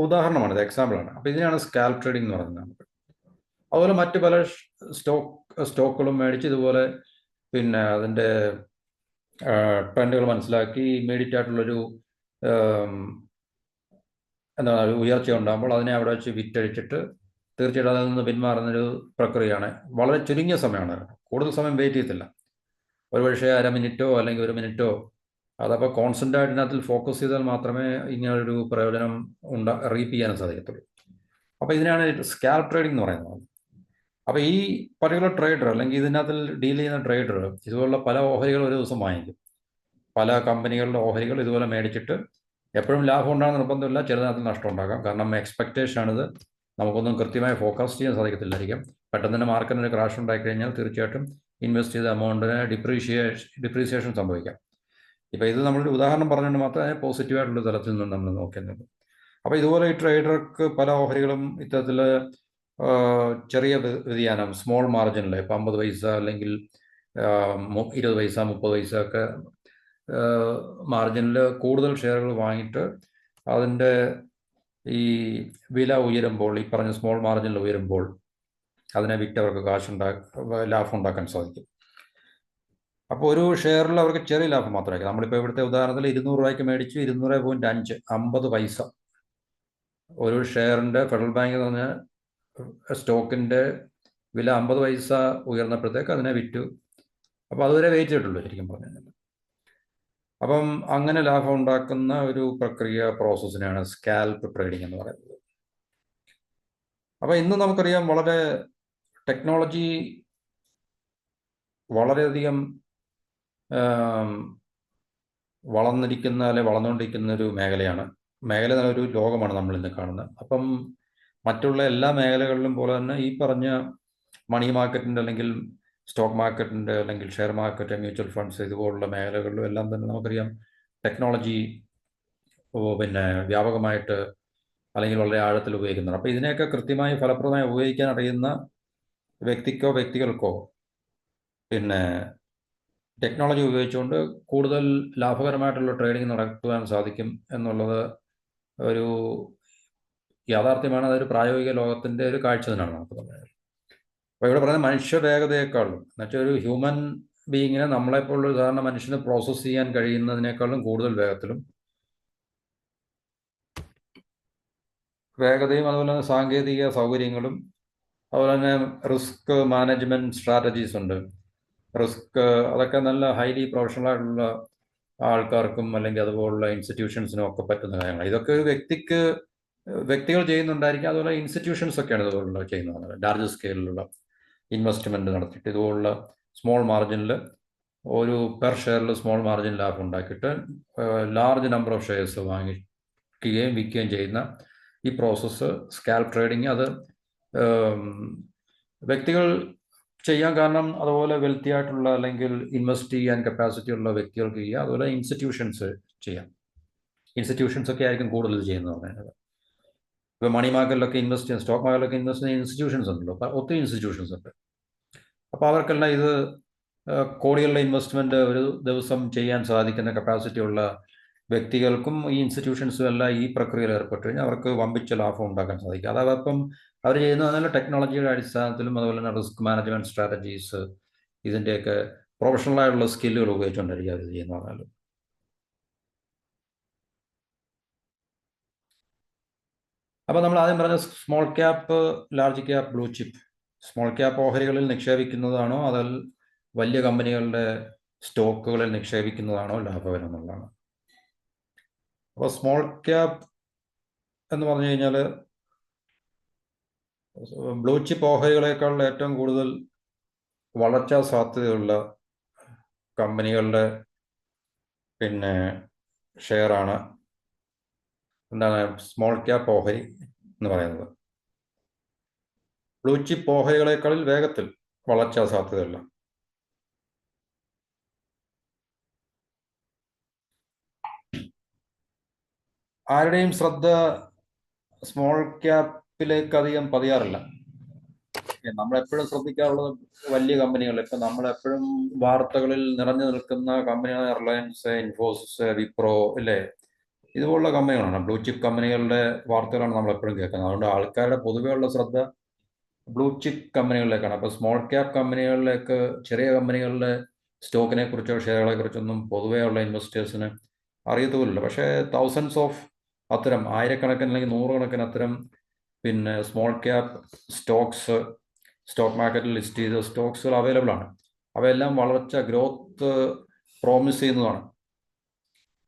ഉദാഹരണമാണ്, ഇത് എക്സാമ്പിളാണ്. അപ്പോൾ ഇതിനാണ് സ്കാൽപ് ട്രേഡിംഗ് എന്ന് പറയുന്നത്. നമുക്ക് അതുപോലെ മറ്റ് പല സ്റ്റോക്കുകളും മേടിച്ച് ഇതുപോലെ പിന്നെ അതിൻ്റെ ട്രെൻഡുകൾ മനസ്സിലാക്കി ഇമ്മീഡിയറ്റ് ആയിട്ടുള്ളൊരു എന്താണ് ഒരു ഉയർച്ച ഉണ്ടാകുമ്പോൾ അതിനെ അവിടെ വെച്ച് വിറ്റഴിച്ചിട്ട് തീർച്ചയായിട്ടും അതിൽ നിന്ന് പിന്മാറുന്നൊരു പ്രക്രിയയാണ്. വളരെ ചുരുങ്ങിയ സമയമാണ്, കൂടുതൽ സമയം വെയിറ്റ് ചെയ്യത്തില്ല. ഒരുപക്ഷെ 1/2 മിനിറ്റോ അല്ലെങ്കിൽ 1 മിനിറ്റോ, അതപ്പോൾ കോൺസ്റ്റൻ്റ് ആയിട്ട് ഇതിനകത്തിൽ ഫോക്കസ് ചെയ്താൽ മാത്രമേ ഇങ്ങനൊരു പ്രയോജനം റീപ്പ് ചെയ്യാനും സാധിക്കത്തുള്ളൂ. അപ്പോൾ ഇതിനാണ് സ്കാൽപ് ട്രേഡിംഗ് എന്ന് പറയുന്നത്. അപ്പോൾ ഈ പർട്ടിക്കുലർ ട്രേഡർ അല്ലെങ്കിൽ ഇതിനകത്തിൽ ഡീൽ ചെയ്യുന്ന ട്രേഡർ ഇതുപോലുള്ള പല ഓഹരികൾ ഒരു ദിവസം വാങ്ങിക്കും. പല കമ്പനികളുടെ ഓഹരികൾ ഇതുപോലെ മേടിച്ചിട്ട് എപ്പോഴും ലാഭം ഉണ്ടാകുന്ന നിർബന്ധമില്ല, ചിലതിനകത്ത് നഷ്ടം ഉണ്ടാകാം. കാരണം എക്സ്പെക്റ്റേഷനാണിത്, നമുക്കൊന്നും കൃത്യമായി ഫോക്കസ് ചെയ്യാൻ സാധിക്കത്തില്ലായിരിക്കും. പെട്ടെന്ന് തന്നെ മാർക്കറ്റിന് ക്രാഷ് ഉണ്ടായിക്കഴിഞ്ഞാൽ തീർച്ചയായിട്ടും ഇൻവെസ്റ്റ് ചെയ്ത എമൗണ്ടിന് ഡിപ്രീസിയേഷൻ സംഭവിക്കാം. ഇപ്പോൾ ഇത് നമ്മളൊരു ഉദാഹരണം പറഞ്ഞുകൊണ്ട് മാത്രമേ അതിനെ പോസിറ്റീവായിട്ടുള്ള തലത്തിൽ നിന്ന് നമ്മൾ നോക്കേണ്ടത്. അപ്പോൾ ഇതുപോലെ ഈ ട്രേഡർക്ക് പല ഓഹരികളും ഇത്തരത്തിൽ ചെറിയ വ്യതിയാനം, സ്മോൾ മാർജിനിൽ, ഇപ്പോൾ 50 പൈസ അല്ലെങ്കിൽ 20 പൈസ 30 പൈസ ഒക്കെ മാർജിനിൽ കൂടുതൽ ഷെയറുകൾ വാങ്ങിയിട്ട് അതിൻ്റെ ഈ വില ഉയരുമ്പോൾ, ഈ പറഞ്ഞ സ്മോൾ മാർജിനിൽ ഉയരുമ്പോൾ അതിനെ വിറ്റവർക്ക് ലാഭം ഉണ്ടാക്കാൻ സാധിക്കും. അപ്പോൾ ഒരു ഷെയറിൽ അവർക്ക് ചെറിയ ലാഭം മാത്രമായിരിക്കും. നമ്മളിപ്പോൾ ഇവിടുത്തെ ഉദാഹരണത്തിൽ 200 രൂപയ്ക്ക് മേടിച്ചു, 200.5, 50 പൈസ. ഒരു ഷെയറിൻ്റെ ഫെഡറൽ ബാങ്ക് എന്ന് പറഞ്ഞാൽ സ്റ്റോക്കിൻ്റെ വില 50 പൈസ ഉയർന്നപ്പോഴത്തേക്ക് അതിനെ വിറ്റു. അപ്പോൾ അതുവരെ വെയിറ്റ് ചെയ്തിട്ടുള്ളൂ ശരിക്കും പറഞ്ഞു. അപ്പം അങ്ങനെ ലാഭം ഉണ്ടാക്കുന്ന ഒരു പ്രക്രിയ, പ്രോസസ്സിനാണ് സ്കാൽപ് ട്രേഡിംഗ് എന്ന് പറയുന്നത്. അപ്പോൾ ഇന്ന് നമുക്കറിയാം വളരെ ടെക്നോളജി വളരെയധികം വളർന്നുകൊണ്ടിരിക്കുന്ന ഒരു മേഖല, ഒരു ലോകമാണ് നമ്മൾ ഇന്ന് കാണുന്നത്. അപ്പം മറ്റുള്ള എല്ലാ മേഖലകളിലും പോലെ തന്നെ ഈ പറഞ്ഞ മണി മാർക്കറ്റിൻ്റെ അല്ലെങ്കിൽ സ്റ്റോക്ക് മാർക്കറ്റിൻ്റെ അല്ലെങ്കിൽ ഷെയർ മാർക്കറ്റ്, മ്യൂച്വൽ ഫണ്ട്സ് ഇതുപോലുള്ള മേഖലകളിലും എല്ലാം തന്നെ നമുക്കറിയാം ടെക്നോളജി പിന്നെ വ്യാപകമായിട്ട് അല്ലെങ്കിൽ വളരെ ആഴത്തിൽ ഉപയോഗിക്കുന്നുണ്ട്. അപ്പോൾ ഇതിനെയൊക്കെ കൃത്യമായി ഫലപ്രദമായി ഉപയോഗിക്കാൻ അറിയുന്ന വ്യക്തികൾക്കോ പിന്നെ ടെക്നോളജി ഉപയോഗിച്ചുകൊണ്ട് കൂടുതൽ ലാഭകരമായിട്ടുള്ള ട്രേഡിംഗ് നടത്തുവാൻ സാധിക്കും എന്നുള്ളത് ഒരു യാഥാർത്ഥ്യമാണ്. അതൊരു പ്രായോഗിക ലോകത്തിൻ്റെ ഒരു കാഴ്ച തന്നെയാണ് നമുക്ക് പറയുന്നത്. അപ്പോൾ ഇവിടെ പറയുന്നത് മനുഷ്യ വേഗതയെക്കാളും, എന്നുവെച്ചാൽ ഒരു ഹ്യൂമൻ ബീയിങ്ങിനെ നമ്മളെപ്പോലുള്ള സാധാരണ മനുഷ്യന് പ്രോസസ്സ് ചെയ്യാൻ കഴിയുന്നതിനേക്കാളും കൂടുതൽ വേഗതയും അതുപോലെ തന്നെ സാങ്കേതിക സൗകര്യങ്ങളും അതുപോലെ തന്നെ റിസ്ക് മാനേജ്മെൻറ്റ് സ്ട്രാറ്റജീസ് ഉണ്ട്. അതൊക്കെ നല്ല ഹൈലി പ്രൊഫഷണൽ ആയിട്ടുള്ള ആൾക്കാർക്കും അല്ലെങ്കിൽ അതുപോലുള്ള ഇൻസ്റ്റിറ്റ്യൂഷൻസിനും ഒക്കെ പറ്റുന്ന കാര്യങ്ങൾ. ഇതൊക്കെ ഒരു വ്യക്തികൾ ചെയ്യുന്നുണ്ടായിരിക്കും. അതുപോലെ ഇൻസ്റ്റിറ്റ്യൂഷൻസ് ഒക്കെയാണ് ഇതുപോലുള്ള ചെയ്യുന്നത്. ലാർജ് സ്കെയിലിലുള്ള ഇൻവെസ്റ്റ്മെൻറ്റ് നടത്തിയിട്ട് ഇതുപോലുള്ള സ്മോൾ മാർജിനിൽ ഒരു പെർ ഷെയറിൽ സ്മോൾ മാർജിൻ ലാഭം ഉണ്ടാക്കിയിട്ട് ലാർജ് നമ്പർ ഓഫ് ഷെയർസ് വാങ്ങിക്കുകയും വിൽക്കുകയും ചെയ്യുന്ന ഈ പ്രോസസ്സ് സ്കാൽപ് ട്രേഡിങ്, അത് വ്യക്തികൾ ചെയ്യാൻ കാരണം അതുപോലെ വെൽത്തി ആയിട്ടുള്ള അല്ലെങ്കിൽ ഇൻവെസ്റ്റ് ചെയ്യാൻ കപ്പാസിറ്റി ഉള്ള വ്യക്തികൾക്ക് ചെയ്യാം. അതുപോലെ ഇൻസ്റ്റിറ്റ്യൂഷൻസ് ചെയ്യാം. ഇൻസ്റ്റിറ്റ്യൂഷൻസ് ഒക്കെ ആയിരിക്കും കൂടുതൽ ചെയ്യുന്നത് പറയുന്നത്. ഇപ്പോൾ മണി മാർക്കറ്റിലൊക്കെ ഇൻവെസ്റ്റ് ചെയ്യുന്ന, സ്റ്റോക്ക് മാർക്കറ്റിലൊക്കെ ഇൻവെസ്റ്റ് ചെയ്യുന്ന ഇൻസ്റ്റിറ്റ്യൂഷൻസ് ഉണ്ടല്ലോ, അപ്പോൾ ഒത്തിരി ഇൻസ്റ്റിറ്റ്യൂഷൻസ് ഉണ്ട്. അപ്പോൾ അവർക്കെല്ലാം ഇത് കോടികളുടെ ഇൻവെസ്റ്റ്മെൻറ്റ് ഒരു ദിവസം ചെയ്യാൻ സാധിക്കുന്ന കപ്പാസിറ്റി ഉള്ള വ്യക്തികൾക്കും ഈ ഇൻസ്റ്റിറ്റ്യൂഷൻസും എല്ലാം ഈ പ്രക്രിയയിൽ ഏർപ്പെട്ട് കഴിഞ്ഞാൽ അവർക്ക് വമ്പിച്ച ലാഭം ഉണ്ടാക്കാൻ സാധിക്കും. അതപ്പം അവർ ചെയ്യുന്നത് നല്ല ടെക്നോളജിയുടെ അടിസ്ഥാനത്തിലും അതുപോലെ തന്നെ റിസ്ക് മാനേജ്മെൻറ്റ് സ്ട്രാറ്റജീസ്, ഇതിൻ്റെയൊക്കെ പ്രൊഫഷണലായിട്ടുള്ള സ്കില്ലുകൾ ഉപയോഗിച്ചുകൊണ്ടായിരിക്കും അവർ ചെയ്യുന്നത് പറഞ്ഞാൽ. അപ്പോൾ നമ്മൾ ആദ്യം പറഞ്ഞ small cap, large cap, blue chip. Small cap ഓഹരികളിൽ നിക്ഷേപിക്കുന്നതാണോ അതിൽ വലിയ കമ്പനികളുടെ സ്റ്റോക്കുകളിൽ നിക്ഷേപിക്കുന്നതാണോ ലാഭകരം എന്നുള്ളതാണ്. അപ്പോൾ സ്മോൾ ക്യാപ്പ് എന്ന് പറഞ്ഞു കഴിഞ്ഞാൽ ബ്ലൂ ചിപ്പ് ഓഹരികളെക്കാൾ ഏറ്റവും കൂടുതൽ വളർച്ചാ സാധ്യതയുള്ള കമ്പനികളുടെ ഷെയറാണ് എന്താണ് സ്മോൾ ക്യാപ്പ് ഓഹരി എന്ന് പറയുന്നത്. ബ്ലൂ ചിപ്പ് ഓഹരികളെക്കാളിൽ വേഗത്തിൽ വളർച്ചാ സാധ്യതയുള്ള ആരുടെയും ശ്രദ്ധ സ്മോൾ ക്യാപ്പിലേക്ക് അധികം പതിയാറില്ല. നമ്മളെപ്പോഴും ശ്രദ്ധിക്കാറുള്ളത് വലിയ കമ്പനികൾ. ഇപ്പൊ നമ്മളെപ്പോഴും വാർത്തകളിൽ നിറഞ്ഞു നിൽക്കുന്ന കമ്പനികൾ റിലയൻസ്, ഇൻഫോസിസ്, വിപ്രോ, ഇല്ലേ, ഇതുപോലുള്ള കമ്പനികളാണ്. ബ്ലൂ ചിപ്പ് കമ്പനികളുടെ വാർത്തകളാണ് നമ്മൾ എപ്പോഴും കേൾക്കുന്നത്. അതുകൊണ്ട് ആൾക്കാരുടെ പൊതുവെയുള്ള ശ്രദ്ധ ബ്ലൂ ചിപ്പ് കമ്പനികളിലേക്കാണ്. അപ്പോൾ സ്മോൾ ക്യാപ്പ് കമ്പനികളിലേക്ക്, ചെറിയ കമ്പനികളുടെ സ്റ്റോക്കിനെ കുറിച്ചോ ഷെയറുകളെ കുറിച്ചൊന്നും പൊതുവെയുള്ള ഇൻവെസ്റ്റേഴ്സിന് അറിയത്തുമില്ല. പക്ഷേ തൗസൻഡ്സ് ഓഫ് അത്തരം ആയിരക്കണക്കിന് അല്ലെങ്കിൽ നൂറുകണക്കിന് അത്തരം സ്മോൾ ക്യാപ്പ് സ്റ്റോക്ക് മാർക്കറ്റിൽ ലിസ്റ്റ് ചെയ്ത സ്റ്റോക്സുകൾ അവൈലബിൾ ആണ്. അവയെല്ലാം വളർച്ച, ഗ്രോത്ത് പ്രോമിസ് ചെയ്യുന്നതാണ്.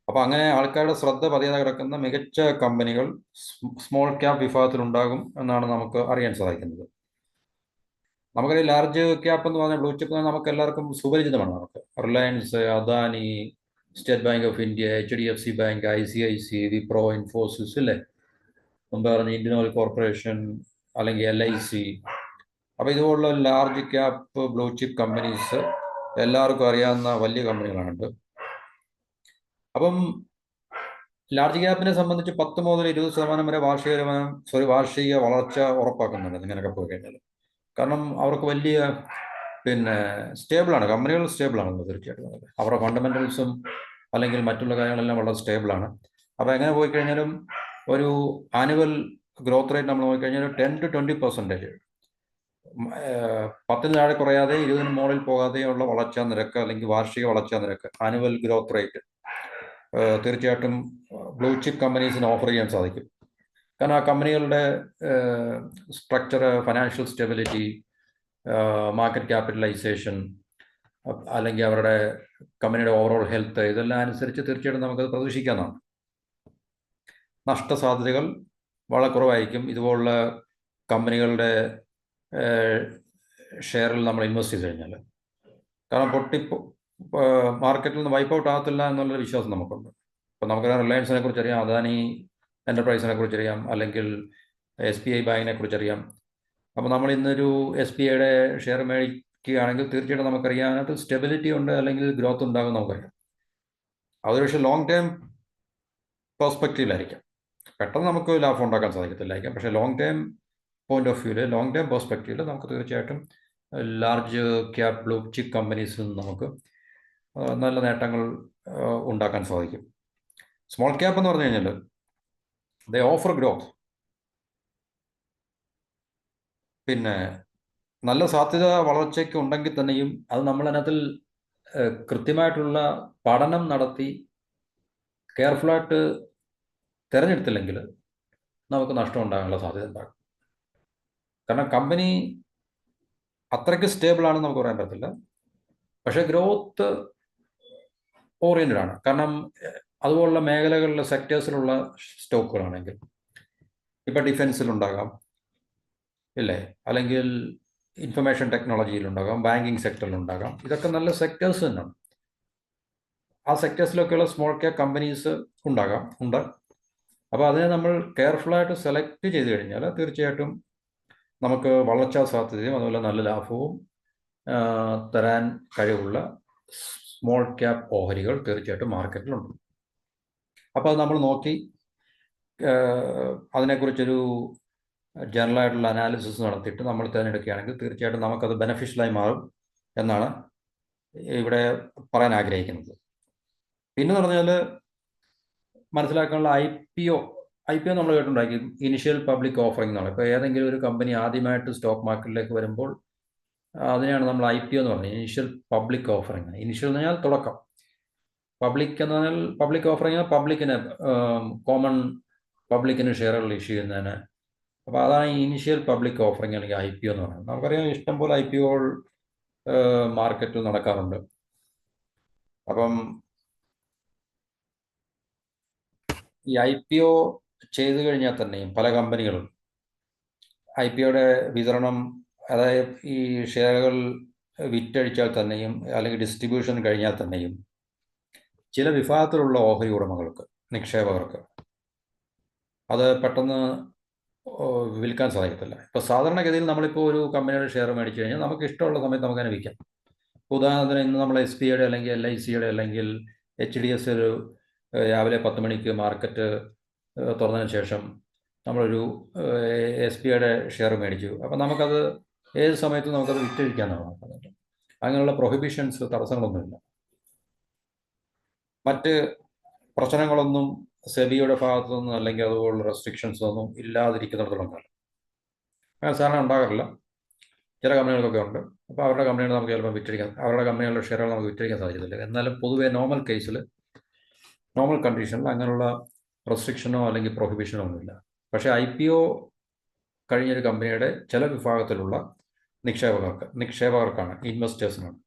അപ്പോൾ അങ്ങനെ ആൾക്കാരുടെ ശ്രദ്ധ പതിയാതെ കിടക്കുന്ന മികച്ച കമ്പനികൾ സ്മോൾ ക്യാപ്പ് വിഭാഗത്തിൽ ഉണ്ടാകും എന്നാണ് നമുക്ക് അറിയാൻ സാധിക്കുന്നത്. നമുക്കറിയാം, ലാർജ് ക്യാപ്പ് എന്ന് പറഞ്ഞാൽ ബ്ലൂ ചിപ്പ് നമുക്ക് എല്ലാവർക്കും സുപരിചിതമാണ്. നമുക്ക് Reliance, Adani, state bank of India, HDFC bank, ICIC, Wipro, Infosys, ഇല്ലേ, മുമ്പ് പറഞ്ഞ ഇന്ത്യൻ ഓയിൽ കോർപ്പറേഷൻ അല്ലെങ്കിൽ LIC. അപ്പോൾ ഇതുപോലുള്ള large cap blue chip companies എല്ലാവർക്കും അറിയാവുന്ന വലിയ കമ്പനികളാണ്. അപ്പം ലാർജ് ക്യാപ്പിനെ സംബന്ധിച്ച് 10 മുതൽ 20% വരെ വാർഷിക വളർച്ച ഉറപ്പാക്കുന്നുണ്ട് ഇങ്ങനെയൊക്കെ പോയി കഴിഞ്ഞാൽ. കാരണം അവർക്ക് വലിയ സ്റ്റേബിളാണ്, കമ്പനികൾ സ്റ്റേബിളാണ് തീർച്ചയായിട്ടും. അവരുടെ ഫണ്ടമെന്റൽസും അല്ലെങ്കിൽ മറ്റുള്ള കാര്യങ്ങളെല്ലാം വളരെ സ്റ്റേബിളാണ്. അപ്പോൾ എങ്ങനെ പോയി കഴിഞ്ഞാലും ഒരു ആനുവൽ ഗ്രോത്ത് റേറ്റ് നമ്മൾ നോക്കിക്കഴിഞ്ഞാൽ 10 to 20%, 10 താഴെ കുറയാതെ 20 മുകളിൽ പോകാതെയുള്ള വളർച്ചാ നിരക്ക് അല്ലെങ്കിൽ വാർഷിക വളർച്ചാ നിരക്ക്, ആനുവൽ ഗ്രോത്ത് റേറ്റ് തീർച്ചയായിട്ടും ബ്ലൂ ചിപ്പ് കമ്പനീസിന് ഓഫർ ചെയ്യാൻ സാധിക്കും. കാരണം ആ കമ്പനികളുടെ structure, financial stability, market capitalisation, അല്ലെങ്കിൽ അവരുടെ കമ്പനിയുടെ ഓവറോൾ ഹെൽത്ത്, ഇതെല്ലാം അനുസരിച്ച് തീർച്ചയായിട്ടും നമുക്കത് പ്രതീക്ഷിക്കാവുന്നതാണ്. നഷ്ടസാധ്യതകൾ വളരെ കുറവായിരിക്കും ഇതുപോലുള്ള കമ്പനികളുടെ ഷെയറിൽ നമ്മൾ ഇൻവെസ്റ്റ് ചെയ്ത് കഴിഞ്ഞാൽ. കാരണം മാർക്കറ്റിൽ നിന്ന് വൈപ്പ് ഔട്ട് ആകത്തില്ല എന്നുള്ളൊരു വിശ്വാസം നമുക്കുണ്ട്. ഇപ്പം നമുക്കറിയാം, റിലയൻസിനെ കുറിച്ചറിയാം, അദാനി എൻ്റർപ്രൈസിനെ കുറിച്ചറിയാം, അല്ലെങ്കിൽ SBI ബാങ്കിനെ കുറിച്ചറിയാം. അപ്പോൾ നമ്മൾ ഇന്നൊരു SBIയുടെ ഷെയർ മേടിക്കുകയാണെങ്കിൽ തീർച്ചയായിട്ടും നമുക്കറിയാം അതിനകത്ത് സ്റ്റെബിലിറ്റി ഉണ്ട്, അല്ലെങ്കിൽ ഗ്രോത്ത് ഉണ്ടാകും നമുക്കറിയാം. അതൊരു പക്ഷേ ലോങ് ടേം പെർസ്പെക്റ്റീവിലായിരിക്കാം. പെട്ടെന്ന് നമുക്ക് ലാഭം ഉണ്ടാക്കാൻ സാധിക്കത്തില്ലായിരിക്കാം. പക്ഷേ ലോങ് ടേം പോയിന്റ് ഓഫ് വ്യൂവിൽ, ലോങ് ടേം പെർസ്പെക്റ്റീവിൽ നമുക്ക് തീർച്ചയായിട്ടും ലാർജ് ക്യാപ് ബ്ലൂ ചിപ്പ് കമ്പനീസിൽ നിന്ന് നമുക്ക് നല്ല നേട്ടങ്ങൾ ഉണ്ടാക്കാൻ സാധിക്കും. സ്മോൾ ക്യാപ്പ് എന്ന് പറഞ്ഞു കഴിഞ്ഞാൽ ദേ ഓഫർ ഗ്രോത്ത്. നല്ല സാധ്യത വളർച്ചയ്ക്ക് ഉണ്ടെങ്കിൽ തന്നെയും അത് നമ്മൾ അതിനകത്തിൽ കൃത്യമായിട്ടുള്ള പഠനം നടത്തി കെയർഫുള്ളായിട്ട് തിരഞ്ഞെടുത്തില്ലെങ്കിൽ നമുക്ക് നഷ്ടം ഉണ്ടാകാനുള്ള സാധ്യത ഉണ്ടാകും. കാരണം കമ്പനി അത്രയ്ക്ക് സ്റ്റേബിൾ ആണെന്ന് നമുക്ക് പറയാൻ പറ്റില്ല, പക്ഷേ ഗ്രോത്ത് ഓറിയൻറ്റഡ് ആണ്. കാരണം അതുപോലുള്ള മേഖലകളിലെ സെക്ടേഴ്സിലുള്ള സ്റ്റോക്കുകളാണെങ്കിൽ, ഇപ്പം ഡിഫൻസിലുണ്ടാകാം, ഇല്ലേ, അല്ലെങ്കിൽ ഇൻഫർമേഷൻ ടെക്നോളജിയിലുണ്ടാകാം, ബാങ്കിങ് സെക്ടറിലുണ്ടാകാം. ഇതൊക്കെ നല്ല സെക്ടേഴ്സ് തന്നെയാണ്. ആ സെക്ടേഴ്സിലൊക്കെയുള്ള സ്മോൾ ക്യാപ് കമ്പനീസ് ഉണ്ട്. അപ്പോൾ അതിനെ നമ്മൾ കെയർഫുള്ളായിട്ട് സെലക്ട് ചെയ്ത് കഴിഞ്ഞാൽ തീർച്ചയായിട്ടും നമുക്ക് വളർച്ചാ സാധ്യതയും അതുപോലെ നല്ല ലാഭവും തരാൻ കഴിവുള്ള സ്മോൾ ക്യാപ് ഓഹരികൾ തീർച്ചയായിട്ടും മാർക്കറ്റിലുണ്ട്. അപ്പോൾ അത് നമ്മൾ നോക്കി അതിനെക്കുറിച്ചൊരു ജനറലായിട്ടുള്ള അനാലിസിസ് നടത്തിയിട്ട് നമ്മൾ തിരഞ്ഞെടുക്കുകയാണെങ്കിൽ തീർച്ചയായിട്ടും നമുക്കത് ബെനഫിഷ്യലായി മാറും എന്നാണ് ഇവിടെ പറയാൻ ആഗ്രഹിക്കുന്നത്. പിന്നെ പറഞ്ഞാൽ മനസ്സിലാക്കാനുള്ള IPO നമ്മൾ കേട്ടുണ്ടാക്കി, ഇനിഷ്യൽ പബ്ലിക് ഓഫറിംഗ് എന്നാണ്. ഇപ്പോൾ ഏതെങ്കിലും ഒരു കമ്പനി ആദ്യമായിട്ട് സ്റ്റോക്ക് മാർക്കറ്റിലേക്ക് വരുമ്പോൾ അതിനെയാണ് നമ്മൾ IPO എന്ന് പറഞ്ഞത്, ഇനിഷ്യൽ പബ്ലിക് ഓഫറിംഗ്. ഇനിഷ്യൽ എന്ന് പറഞ്ഞാൽ തുടക്കം, പബ്ലിക് എന്ന് പറഞ്ഞാൽ പബ്ലിക് ഓഫറിംഗ് പബ്ലിക്കിന്, കോമൺ പബ്ലിക്കിന് ഷെയറുകൾ ഇഷ്യൂ ചെയ്യുന്നതിന്. അപ്പോൾ അതാണ് ഇനിഷ്യൽ പബ്ലിക് ഓഫറിംഗ് അല്ലെങ്കിൽ IPO എന്ന് പറയുന്നത്. നമുക്കറിയാം ഇഷ്ടംപോലെ IPOകൾ മാർക്കറ്റിൽ നടക്കാറുണ്ട്. അപ്പം ഈ IPO ചെയ്തു കഴിഞ്ഞാൽ തന്നെയും പല കമ്പനികളും IPOയുടെ വിതരണം, അതായത് ഈ ഷെയറുകൾ വിറ്റഴിച്ചാൽ തന്നെയും അല്ലെങ്കിൽ ഡിസ്ട്രിബ്യൂഷൻ കഴിഞ്ഞാൽ തന്നെയും ചില വിഭാഗത്തിലുള്ള ഓഹരി ഉടമകൾക്ക്, നിക്ഷേപകർക്ക് അത് പെട്ടെന്ന് വിൽക്കാൻ സാധിക്കത്തില്ല. ഇപ്പോൾ സാധാരണഗതിയിൽ നമ്മളിപ്പോൾ ഒരു കമ്പനിയുടെ ഷെയർ മേടിച്ചു കഴിഞ്ഞാൽ നമുക്ക് ഇഷ്ടമുള്ള സമയത്ത് നമുക്ക് തന്നെ വിൽക്കാം. ഉദാഹരണത്തിന് ഇന്ന് നമ്മൾ SBIയുടെ അല്ലെങ്കിൽ LICയുടെ അല്ലെങ്കിൽ HDFC ഒരു രാവിലെ 10 മണിക്ക് മാർക്കറ്റ് തുറന്നതിന് ശേഷം നമ്മളൊരു SBIയുടെ ഷെയർ മേടിച്ചു. അപ്പം നമുക്കത് ഏത് സമയത്തും നമുക്കത് വിറ്റഴിക്കാനാണ്. അങ്ങനെയുള്ള പ്രൊഹിബിഷൻസ്, തടസ്സങ്ങളൊന്നുമില്ല. മറ്റ് പ്രശ്നങ്ങളൊന്നും സെബിയുടെ ഭാഗത്തു നിന്നും അല്ലെങ്കിൽ അതുപോലുള്ള റെസ്ട്രിക്ഷൻസ് ഒന്നും ഇല്ലാതിരിക്കുന്നിടത്തോളം കാലം അങ്ങനെ സാധനം ഉണ്ടാകാറില്ല. ചില കമ്പനികൾക്കൊക്കെ ഉണ്ട്. അപ്പോൾ അവരുടെ കമ്പനികൾ നമുക്ക് ചിലപ്പോൾ വിറ്റഴിക്കാൻ, അവരുടെ കമ്പനികളുടെ ഷെയറുകൾ നമുക്ക് വിറ്റഴിക്കാൻ സാധിക്കത്തില്ല. എന്നാലും പൊതുവെ നോർമൽ കേസിൽ, നോർമൽ കണ്ടീഷനിൽ അങ്ങനെയുള്ള റെസ്ട്രിക്ഷനോ അല്ലെങ്കിൽ പ്രൊഹിബിഷനോ ഒന്നുമില്ല. പക്ഷേ IPO കഴിഞ്ഞൊരു കമ്പനിയുടെ ചില വിഭാഗത്തിലുള്ള നിക്ഷേപകർക്കാണ്, ഇൻവെസ്റ്റേഴ്സിനാണ്,